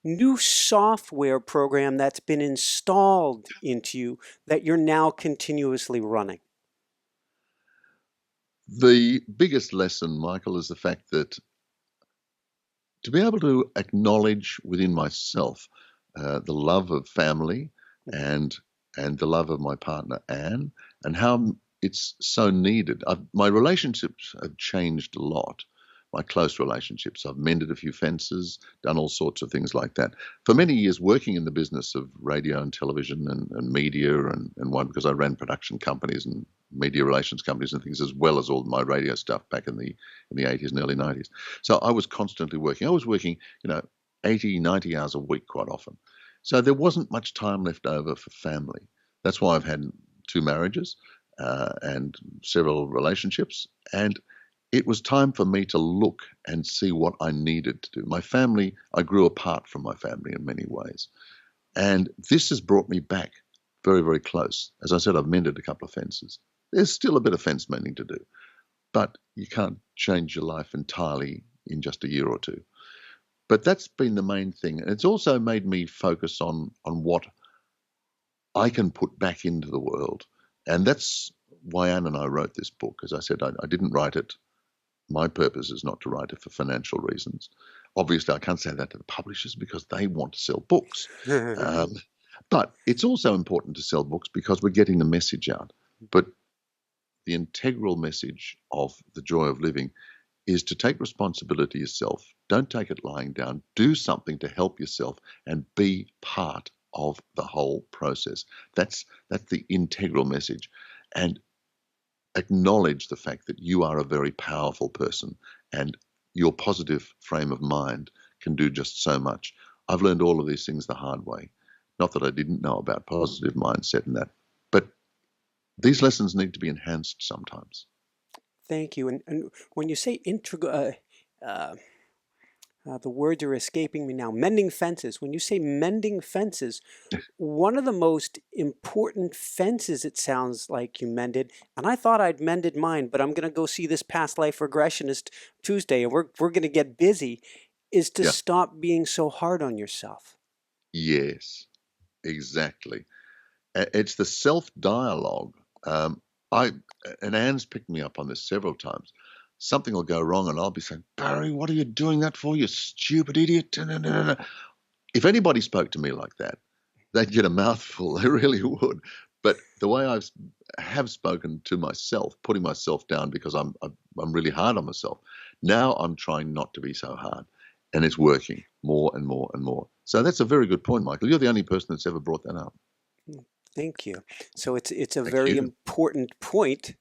new software program that's been installed into you that you're now continuously running? The biggest lesson, Michael, is the fact that to be able to acknowledge within myself the love of family and the love of my partner Anne, and how it's so needed. My relationships have changed a lot. My close relationships. I've mended a few fences, done all sorts of things like that. For many years, working in the business of radio and television and media, and one because I ran production companies and media relations companies and things, as well as all my radio stuff back in the 80s and early 90s. So I was constantly working. I was working, 80, 90 hours a week quite often. So there wasn't much time left over for family. That's why I've had 2 marriages and several relationships. And it was time for me to look and see what I needed to do. My family, I grew apart from my family in many ways. And this has brought me back very, very close. As I said, I've mended a couple of fences. There's still a bit of fence mending to do, but you can't change your life entirely in just a year or two. But that's been the main thing. And it's also made me focus on what I can put back into the world. And that's why Anne and I wrote this book. As I said, I didn't write it. My purpose is not to write it for financial reasons. Obviously, I can't say that to the publishers because they want to sell books. But it's also important to sell books because we're getting the message out. But the integral message of The Joy of Living is to take responsibility yourself. Don't take it lying down. Do something to help yourself and be part of the whole process. That's the integral message. And acknowledge the fact that you are a very powerful person and your positive frame of mind can do just so much. I've learned all of these things the hard way. Not that I didn't know about positive mindset and that, but these lessons need to be enhanced sometimes. Thank you. And when you say integral, the words are escaping me now. Mending fences. When you say mending fences, one of the most important fences, it sounds like you mended, and I thought I'd mended mine, but I'm going to go see this past life regressionist Tuesday, and we're going to get busy, is to Yeah. stop being so hard on yourself. Yes, exactly. It's the self-dialogue. And Anne's picked me up on this several times. Something will go wrong and I'll be saying, Barry, what are you doing that for, you stupid idiot? If anybody spoke to me like that, they'd get a mouthful. They really would. But the way I have spoken to myself, putting myself down because I'm really hard on myself, now I'm trying not to be so hard. And it's working more and more and more. So that's a very good point, Michael. You're the only person that's ever brought that up. Thank you. So it's a Thank very you. important point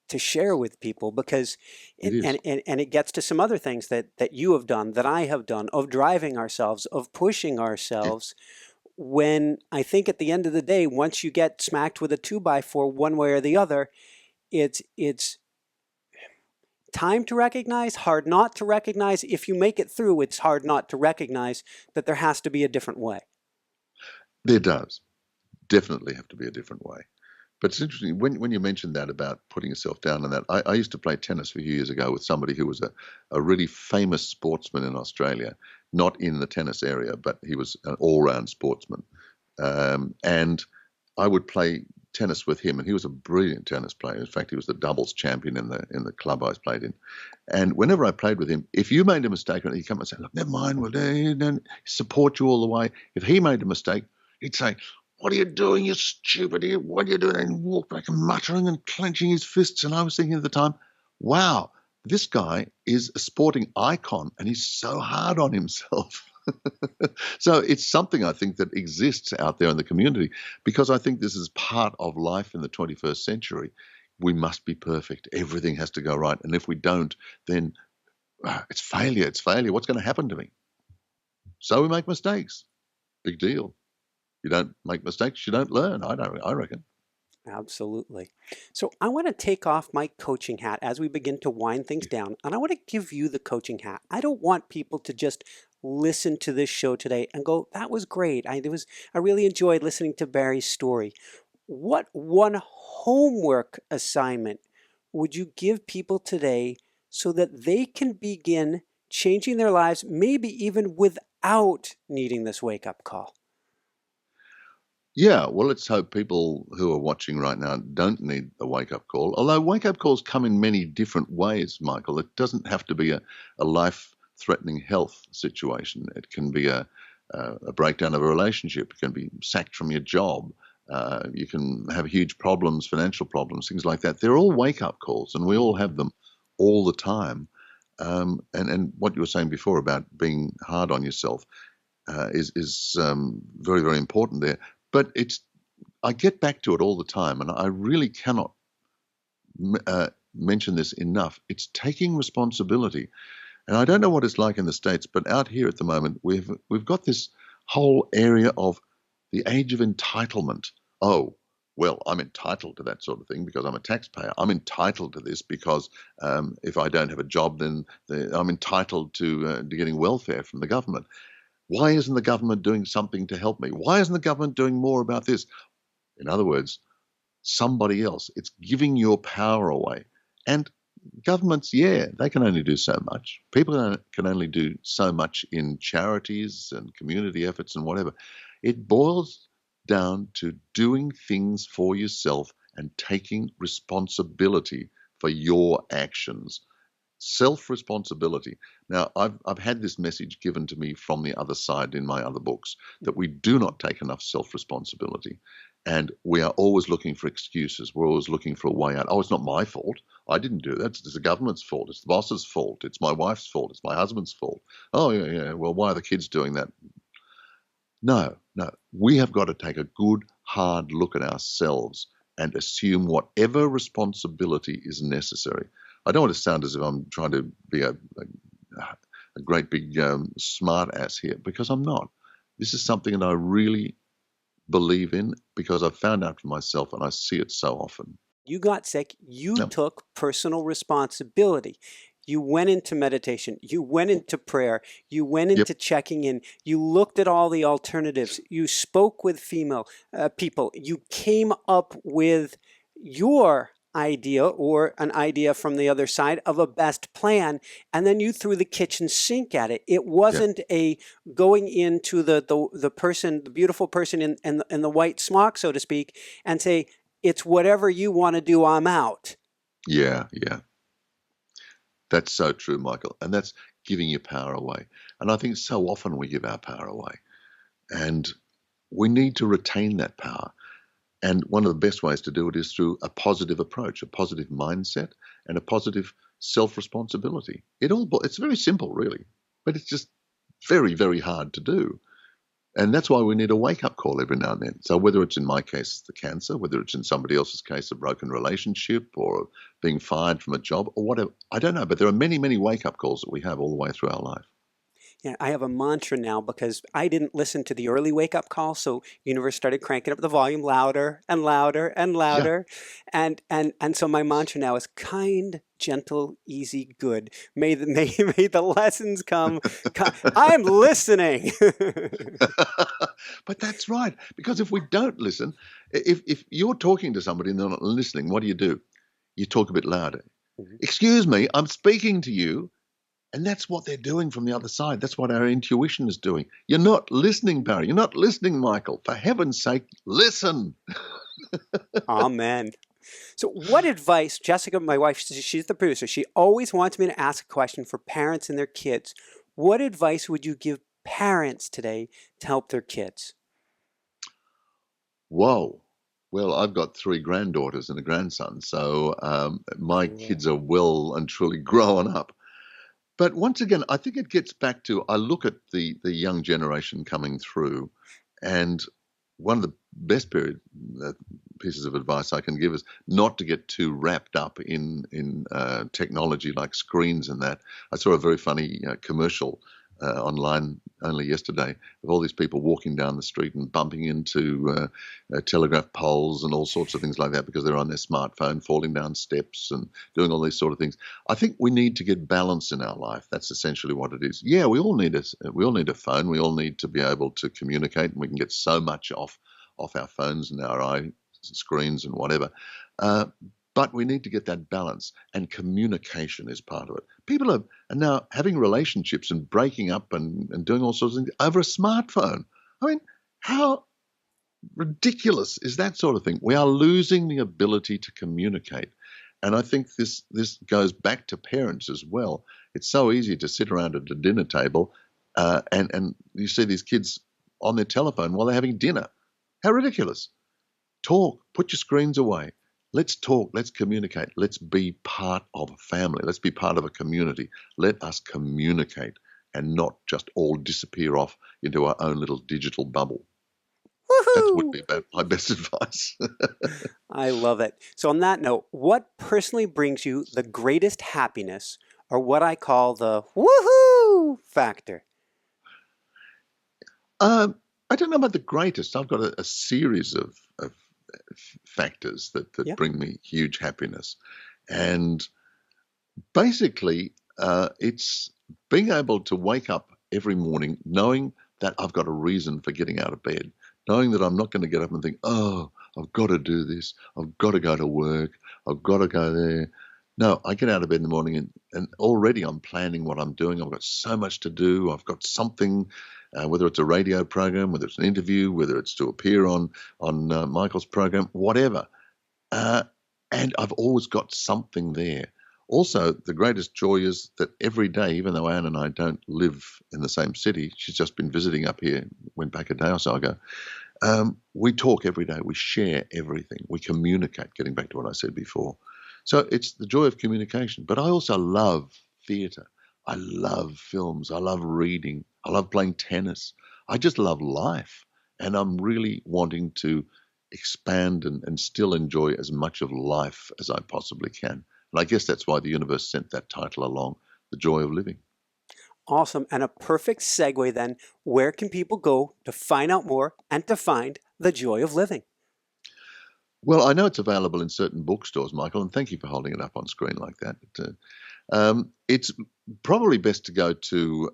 to share with people because and it gets to some other things that you have done, that I have done, of driving ourselves, of pushing ourselves. When I think at the end of the day, once you get smacked with a 2x4 one way or the other, it's time to recognize, hard not to recognize. If you make it through, it's hard not to recognize that there has to be a different way. There does definitely have to be a different way. But it's interesting when you mentioned that about putting yourself down and that. I used to play tennis a few years ago with somebody who was a really famous sportsman in Australia, not in the tennis area, but he was an all-round sportsman. And I would play tennis with him, and he was a brilliant tennis player. In fact, he was the doubles champion in the club I played in. And whenever I played with him, if you made a mistake, he'd come and say, "Look, never mind, we'll support you all the way." If he made a mistake, he'd say, "What are you doing, you stupid idiot? What are you doing?" And walk back and muttering and clenching his fists. And I was thinking at the time, wow, this guy is a sporting icon and he's so hard on himself. So it's something I think that exists out there in the community because I think this is part of life in the 21st century. We must be perfect. Everything has to go right. And if we don't, then it's failure. It's failure. What's going to happen to me? So we make mistakes. Big deal. You don't make mistakes, you don't learn. I reckon. Absolutely. So I want to take off my coaching hat as we begin to wind things down, and I want to give you the coaching hat. I don't want people to just listen to this show today and go, "That was great. I really enjoyed listening to Barry's story." what one homework assignment would you give people today so that they can begin changing their lives, maybe even without needing this wake-up call? Yeah, well, let's hope people who are watching right now don't need a wake-up call. Although wake-up calls come in many different ways, Michael. It doesn't have to be a life-threatening health situation. It can be a breakdown of a relationship. It can be sacked from your job. You can have huge problems, financial problems, things like that. They're all wake-up calls, and we all have them all the time. And what you were saying before about being hard on yourself is very, very important there. But I get back to it all the time, and I really cannot mention this enough. It's taking responsibility. And I don't know what it's like in the States, but out here at the moment, we've got this whole area of the age of entitlement. Oh, well, I'm entitled to that sort of thing because I'm a taxpayer. I'm entitled to this because if I don't have a job, then I'm entitled to getting welfare from the government. Why isn't the government doing something to help me? Why isn't the government doing more about this? In other words, somebody else. It's giving your power away. And governments, yeah, they can only do so much. People can only do so much in charities and community efforts and whatever. It boils down to doing things for yourself and taking responsibility for your actions. Self-responsibility. Now, I've had this message given to me from the other side in my other books that we do not take enough self-responsibility, and we are always looking for excuses. We're always looking for a way out. Oh, it's not my fault. I didn't do that. It's the government's fault. It's the boss's fault. It's my wife's fault. It's my husband's fault. Oh, yeah. Well, why are the kids doing that? No. We have got to take a good, hard look at ourselves and assume whatever responsibility is necessary. I don't want to sound as if I'm trying to be a great big smart ass here, because I'm not. This is something that I really believe in because I've found out for myself and I see it so often. You got sick, you Yep. took personal responsibility. You went into meditation, you went into prayer, you went into checking in, you looked at all the alternatives, you spoke with female people, you came up with your idea or an idea from the other side of a best plan, and then you threw the kitchen sink at it. It wasn't a going into the person, the beautiful person in the white smock, so to speak, and say, it's whatever you want to do, I'm out. Yeah. That's so true, Michael. And that's giving your power away. And I think so often we give our power away. And we need to retain that power. And one of the best ways to do it is through a positive approach, a positive mindset, and a positive self-responsibility. It's very simple, really, but it's just very, very hard to do. And that's why we need a wake-up call every now and then. So whether it's in my case, the cancer, whether it's in somebody else's case, a broken relationship or being fired from a job or whatever, I don't know. But there are many, many wake-up calls that we have all the way through our life. Yeah, I have a mantra now because I didn't listen to the early wake-up call, so universe started cranking up the volume louder and louder and louder. And so my mantra now is kind, gentle, easy, good. May the lessons come. I'm listening. But that's right. Because if we don't listen, if you're talking to somebody and they're not listening, what do? You talk a bit louder. Mhm. Excuse me, I'm speaking to you. And that's what they're doing from the other side. That's what our intuition is doing. You're not listening, Barry. You're not listening, Michael. For heaven's sake, listen. Amen. So what advice, Jessica, my wife, she's the producer, she always wants me to ask a question for parents and their kids. What advice would you give parents today to help their kids? Whoa. Well, I've got 3 granddaughters and a grandson, so my kids are well and truly grown up. But once again, I think it gets back to, I look at the young generation coming through, and one of the best pieces of advice I can give is not to get too wrapped up in technology like screens and that. I saw a very funny commercial online only yesterday of all these people walking down the street and bumping into telegraph poles and all sorts of things like that because they're on their smartphone, falling down steps and doing all these sort of things. I think we need to get balance in our life. That's essentially what it is. Yeah, we all need a phone. We all need to be able to communicate, and we can get so much off our phones and our screens and whatever. But we need to get that balance, and communication is part of it. People are now having relationships and breaking up and doing all sorts of things over a smartphone. I mean, how ridiculous is that sort of thing? We are losing the ability to communicate. And I think this goes back to parents as well. It's so easy to sit around at a dinner table and you see these kids on their telephone while they're having dinner. How ridiculous. Talk, put your screens away. Let's talk, let's communicate. Let's be part of a family. Let's be part of a community. Let us communicate and not just all disappear off into our own little digital bubble. That would be about my best advice. I love it. So on that note, what personally brings you the greatest happiness, or what I call the woohoo factor? I don't know about the greatest. I've got a series of factors that bring me huge happiness. And basically, it's being able to wake up every morning knowing that I've got a reason for getting out of bed, knowing that I'm not going to get up and think, oh, I've got to do this. I've got to go to work. I've got to go there. No, I get out of bed in the morning and already I'm planning what I'm doing. I've got so much to do. I've got something, whether it's a radio program, whether it's an interview, whether it's to appear on Michael's program, whatever. And I've always got something there. Also, the greatest joy is that every day, even though Anne and I don't live in the same city, she's just been visiting up here, went back a day or so ago, we talk every day. We share everything. We communicate, getting back to what I said before. So it's the joy of communication. But I also love theatre. I love films. I love reading. I love playing tennis. I just love life. And I'm really wanting to expand and still enjoy as much of life as I possibly can. And I guess that's why the universe sent that title along, The Joy of Living. Awesome. And a perfect segue then, where can people go to find out more and to find the joy of living? Well, I know it's available in certain bookstores, Michael, and thank you for holding it up on screen like that. It's probably best to go to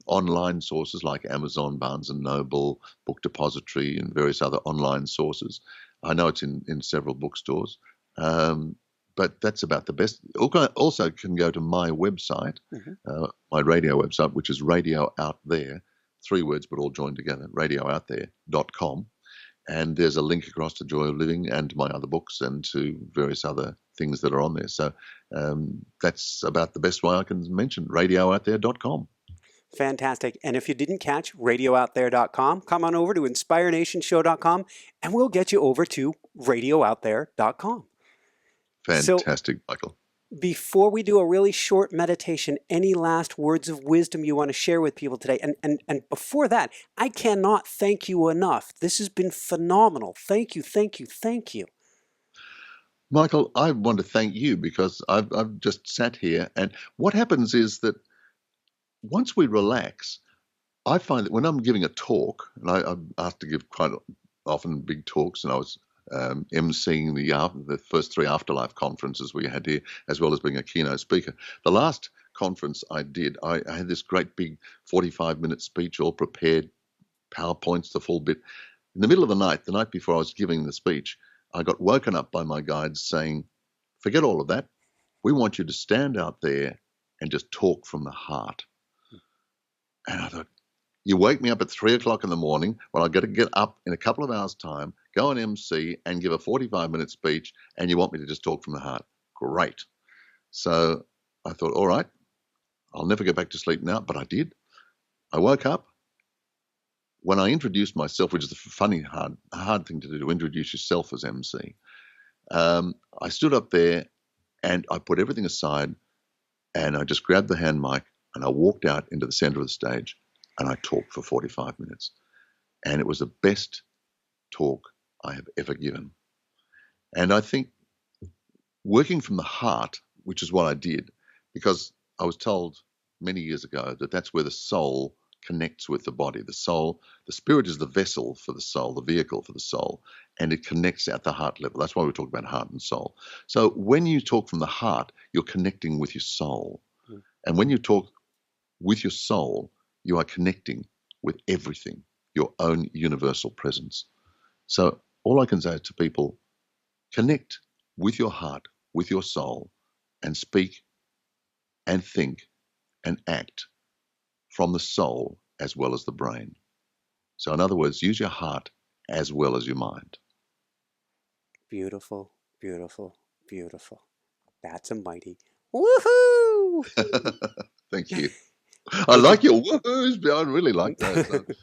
online sources like Amazon, Barnes & Noble, Book Depository, and various other online sources. I know it's in several bookstores, but that's about the best. Also can go to my website, my radio website, which is Radio Out There, 3 words but all joined together, radiooutthere.com. And there's a link across to Joy of Living and my other books and to various other things that are on there. So that's about the best way I can mention, radiooutthere.com. Fantastic. And if you didn't catch radiooutthere.com, come on over to inspiranationshow.com and we'll get you over to radiooutthere.com. Fantastic, so, Michael. Before we do a really short meditation, any last words of wisdom you want to share with people today? And before that, I cannot thank you enough. This has been phenomenal. Thank you, thank you, thank you. Michael, I want to thank you because I've just sat here, and what happens is that once we relax, I find that when I'm giving a talk, and I'm asked to give quite often big talks, and I was emceeing the first 3 afterlife conferences we had here, as well as being a keynote speaker. The last conference I did, I had this great big 45-minute speech, all prepared, PowerPoints, the full bit. In the middle of the night before I was giving the speech, I got woken up by my guides saying, forget all of that. We want you to stand out there and just talk from the heart. And I thought, you wake me up at 3 o'clock in the morning when I got to get up in a couple of hours' time, go on MC and give a 45-minute speech, and you want me to just talk from the heart. Great. So I thought, all right, I'll never go back to sleep now, but I did. I woke up. When I introduced myself, which is a funny, hard thing to do, to introduce yourself as MC, I stood up there and I put everything aside and I just grabbed the hand mic and I walked out into the center of the stage and I talked for 45 minutes. And it was the best talk I have ever given. And I think working from the heart, which is what I did, because I was told many years ago that that's where the soul connects with the body. The soul, the spirit is the vessel for the soul, the vehicle for the soul, and it connects at the heart level. That's why we talk about heart and soul. So when you talk from the heart, you're connecting with your soul. And when you talk with your soul, you are connecting with everything, your own universal presence. So All I can say to people, connect with your heart, with your soul, and speak and think and act from the soul as well as the brain. So in other words, use your heart as well as your mind. Beautiful, beautiful, beautiful. That's a mighty woohoo! Thank you. I Would you? like your woohoos. I really like that.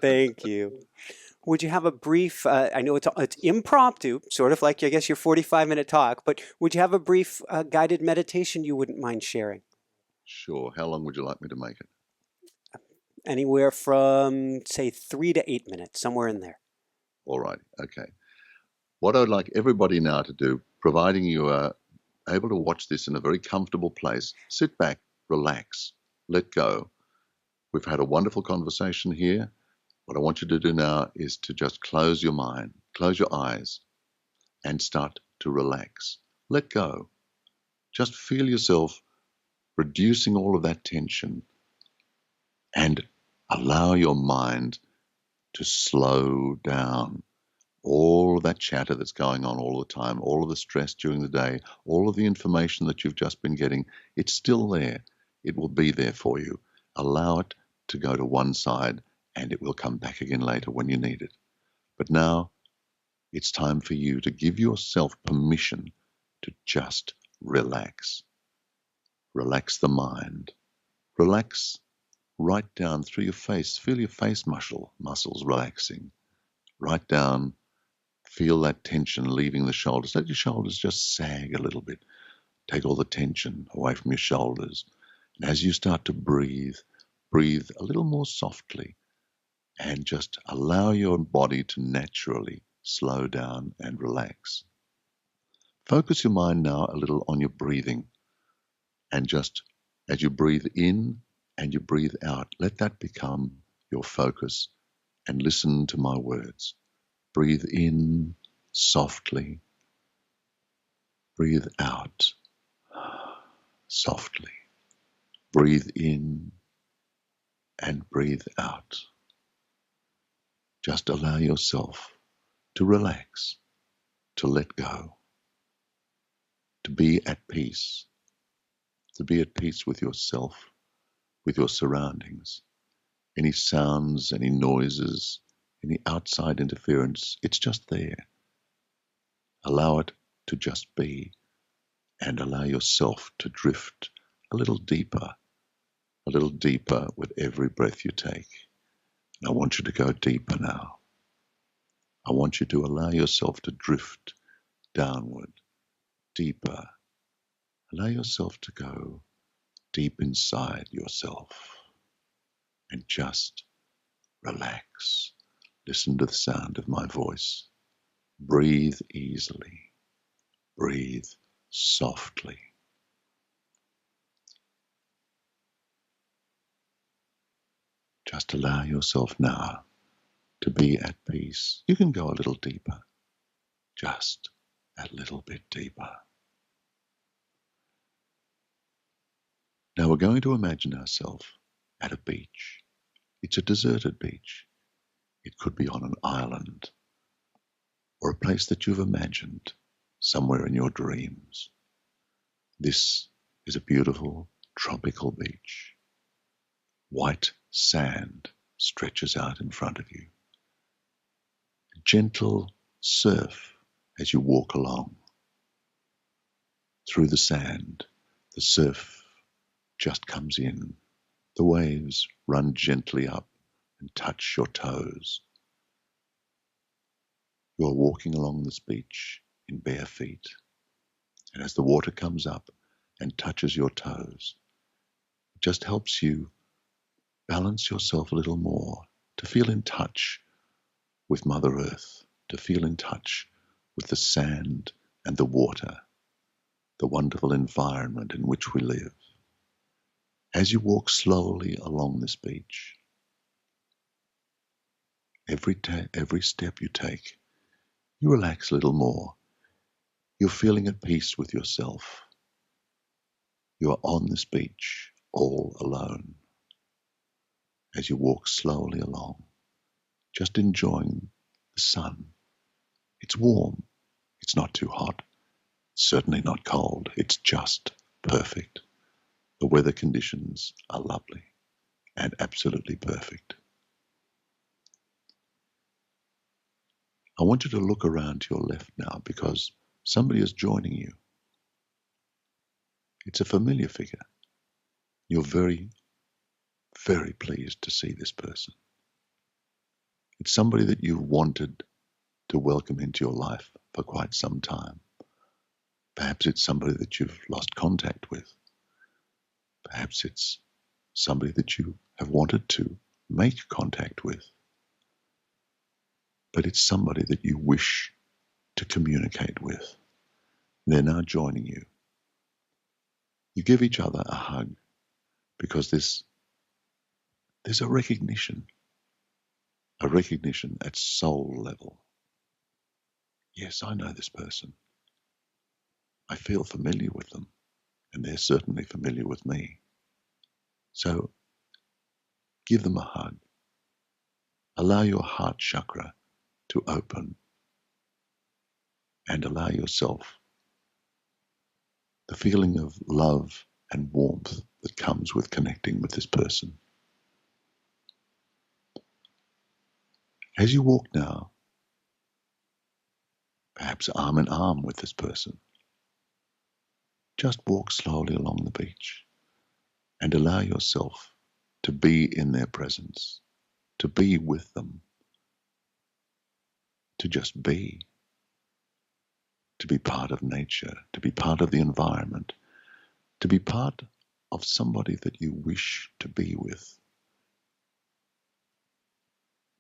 Thank you. Would you have a brief, I know it's impromptu, sort of like, I guess, your 45-minute talk, but would you have a brief guided meditation you wouldn't mind sharing? Sure. How long would you like me to make it? Anywhere from, say, 3 to 8 minutes, somewhere in there. All right. Okay. What I'd like everybody now to do, providing you are able to watch this in a very comfortable place, sit back, relax, let go. We've had a wonderful conversation here. What I want you to do now is to just close your mind, close your eyes, and start to relax. Let go. Just feel yourself reducing all of that tension and allow your mind to slow down. All of that chatter that's going on all the time, all of the stress during the day, all of the information that you've just been getting, it's still there. It will be there for you. Allow it to go to one side and it will come back again later when you need it. But now it's time for you to give yourself permission to just relax. Relax the mind. Relax right down through your face. Feel your face muscles relaxing. Right down. Feel that tension leaving the shoulders. Let your shoulders just sag a little bit. Take all the tension away from your shoulders. And as you start to breathe, breathe a little more softly and just allow your body to naturally slow down and relax. Focus your mind now a little on your breathing. And just as you breathe in and you breathe out, let that become your focus and listen to my words. Breathe in softly. Breathe out softly. Breathe in and breathe out. Just allow yourself to relax, to let go, to be at peace, with yourself, with your surroundings. Any sounds, any noises, any outside interference, it's just there. Allow it to just be and allow yourself to drift a little deeper with every breath you take. And I want you to go deeper now. I want you to allow yourself to drift downward, deeper. Allow yourself to go deep inside yourself and just relax. Listen to the sound of my voice. Breathe easily. Breathe softly. Just allow yourself now to be at peace. You can go a little deeper, just a little bit deeper. Now we're going to imagine ourselves at a beach. It's a deserted beach. It could be on an island or a place that you've imagined somewhere in your dreams. This is a beautiful tropical beach. White sand stretches out in front of you. A gentle surf as you walk along. Through the sand, the surf just comes in. The waves run gently up and touch your toes. You are walking along this beach in bare feet, and as the water comes up and touches your toes, it just helps you balance yourself a little more, to feel in touch with Mother Earth, to feel in touch with the sand and the water, the wonderful environment in which we live. As you walk slowly along this beach, every step you take, you relax a little more. You're feeling at peace with yourself. You are on this beach all alone. As you walk slowly along, just enjoying the sun It's warm. It's not too hot. Certainly not cold. It's just perfect. The weather conditions are lovely and absolutely perfect. I want you to look around to your left now because somebody is joining you. It's a familiar figure. You're very, very pleased to see this person. It's somebody that you've wanted to welcome into your life for quite some time. Perhaps it's somebody that you've lost contact with. Perhaps it's somebody that you have wanted to make contact with. But it's somebody that you wish to communicate with. They're now joining you. You give each other a hug because there's a recognition at soul level. Yes, I know this person. I feel familiar with them, and they're certainly familiar with me. So give them a hug. Allow your heart chakra to open and allow yourself the feeling of love and warmth that comes with connecting with this person. As you walk now, perhaps arm in arm with this person, just walk slowly along the beach and allow yourself to be in their presence, to be with them, to just be, to be part of nature, to be part of the environment, to be part of somebody that you wish to be with.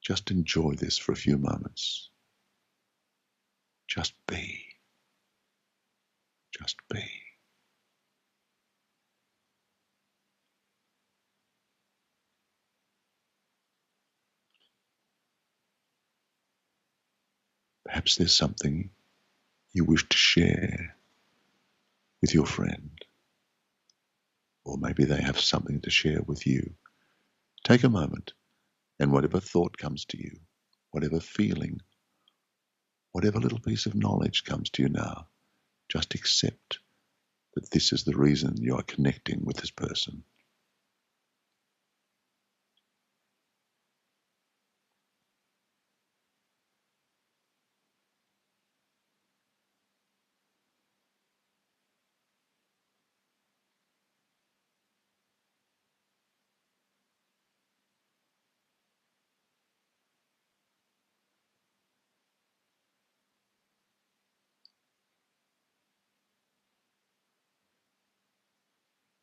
Just enjoy this for a few moments. Just be. Just be. Perhaps there's something you wish to share with your friend, or maybe they have something to share with you. Take a moment, and whatever thought comes to you, whatever feeling, whatever little piece of knowledge comes to you now, just accept that this is the reason you are connecting with this person.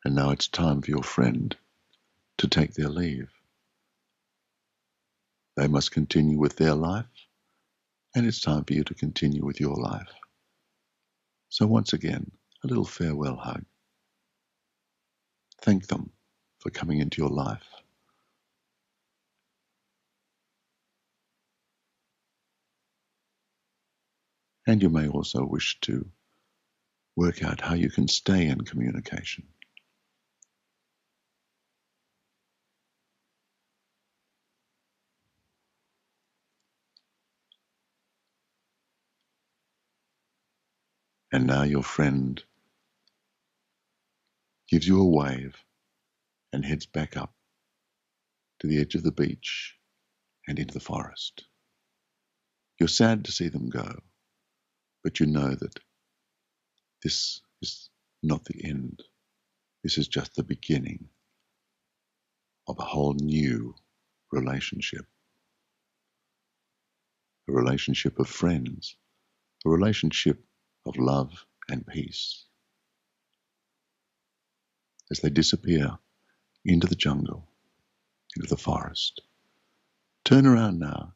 And now it's time for your friend to take their leave. They must continue with their life, and it's time for you to continue with your life. So once again, a little farewell hug. Thank them for coming into your life. And you may also wish to work out how you can stay in communication. And now your friend gives you a wave and heads back up to the edge of the beach and into the forest. You're sad to see them go, but you know that this is not the end. This is just the beginning of a whole new relationship. A relationship of friends, a relationship of love and peace. As they disappear into the jungle, into the forest, turn around now.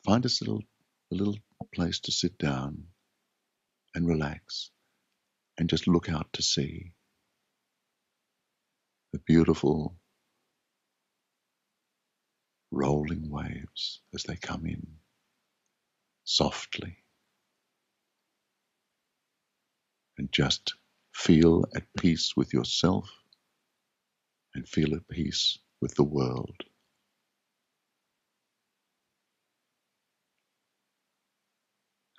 Find a little place to sit down and relax and just look out to sea. The beautiful rolling waves as they come in softly, and just feel at peace with yourself and feel at peace with the world.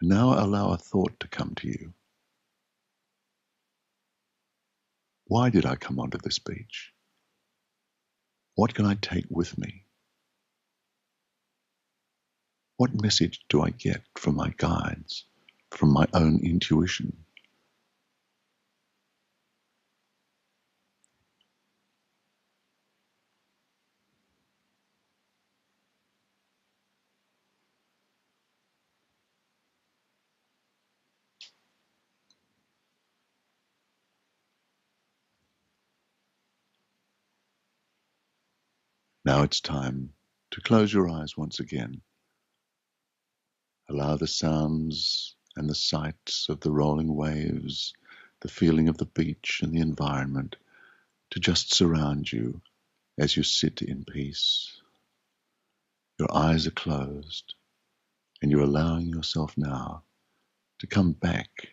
And now allow a thought to come to you. Why did I come onto this beach? What can I take with me? What message do I get from my guides, from my own intuition? Now it's time to close your eyes once again. Allow the sounds and the sights of the rolling waves, the feeling of the beach and the environment to just surround you as you sit in peace. Your eyes are closed and you're allowing yourself now to come back,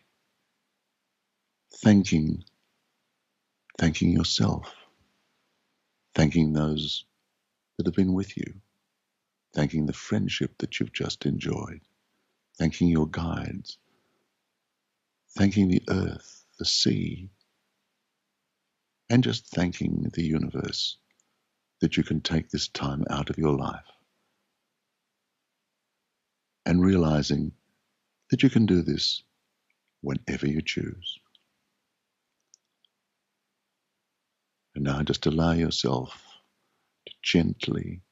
thanking yourself, thanking those that have been with you, thanking the friendship that you've just enjoyed, thanking your guides, thanking the earth, the sea, and just thanking the universe that you can take this time out of your life, and realizing that you can do this whenever you choose. And now just allow yourself to gently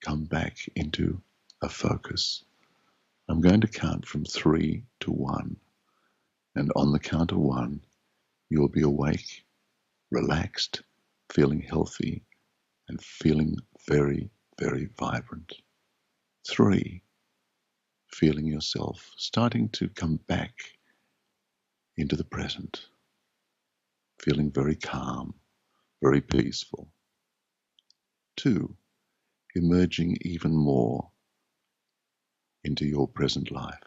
come back into a focus. I'm going to count from 3 to 1. And on the count of 1, you'll be awake, relaxed, feeling healthy, and feeling very, very vibrant. 3, feeling yourself starting to come back into the present, feeling very calm, very peaceful. 2, emerging even more into your present life,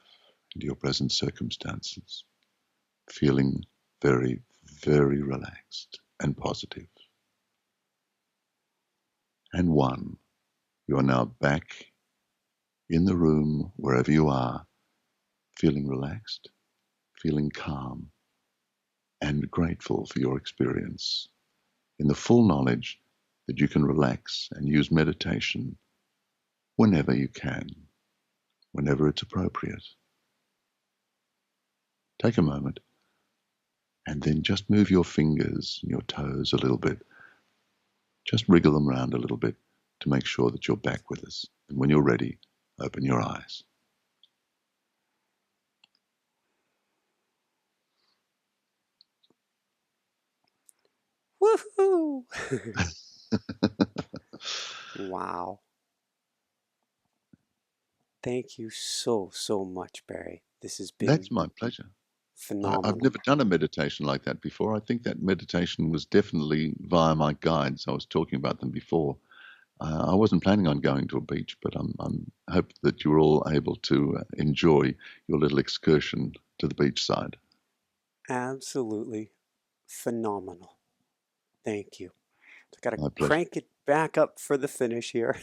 into your present circumstances, feeling very, very relaxed and positive. And 1, you are now back in the room, wherever you are, feeling relaxed, feeling calm, and grateful for your experience, in the full knowledge that you can relax and use meditation whenever you can, whenever it's appropriate. Take a moment and then just move your fingers and your toes a little bit. Just wriggle them around a little bit to make sure that you're back with us. And when you're ready, open your eyes. Woohoo! Wow. Thank you so much, Barry. This has been That's my pleasure. phenomenal. I've never done a meditation like that before. I think that meditation was definitely via my guides. I was talking about them before. I wasn't planning on going to a beach, but I'm hope that you're all able to enjoy your little excursion to the beachside. Absolutely phenomenal. Thank you. I got My to pleasure. crank it back up for the finish here.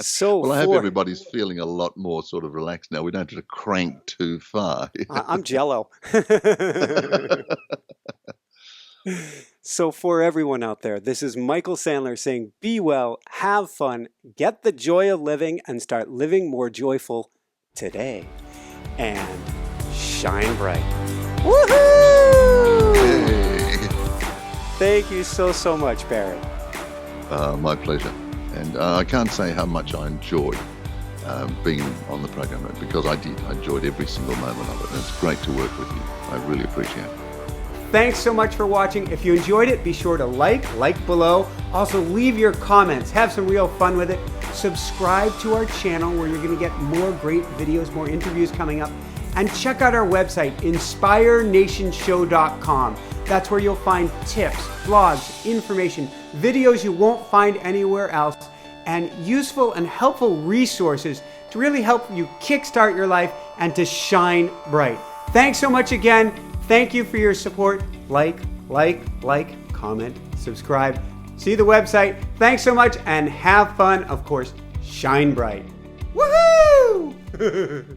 So Well, I hope everybody's feeling a lot more sort of relaxed now. We don't have to crank too far. I'm jello. So for everyone out there, this is Michael Sandler saying, be well, have fun, get the joy of living, and start living more joyful today. And shine bright. Woohoo! Hey. Thank you so much, Barry. My pleasure. And I can't say how much I enjoyed being on the program, because I did. I enjoyed every single moment of it. And it's great to work with you. I really appreciate it. Thanks so much for watching. If you enjoyed it, be sure to like below. Also, leave your comments. Have some real fun with it. Subscribe to our channel where you're going to get more great videos, more interviews coming up. And check out our website, inspirenationshow.com. That's where you'll find tips, blogs, information, videos you won't find anywhere else, and useful and helpful resources to really help you kickstart your life and to shine bright. Thanks so much again. Thank you for your support. Like, comment, subscribe. See the website. Thanks so much and have fun. Of course, shine bright. Woohoo!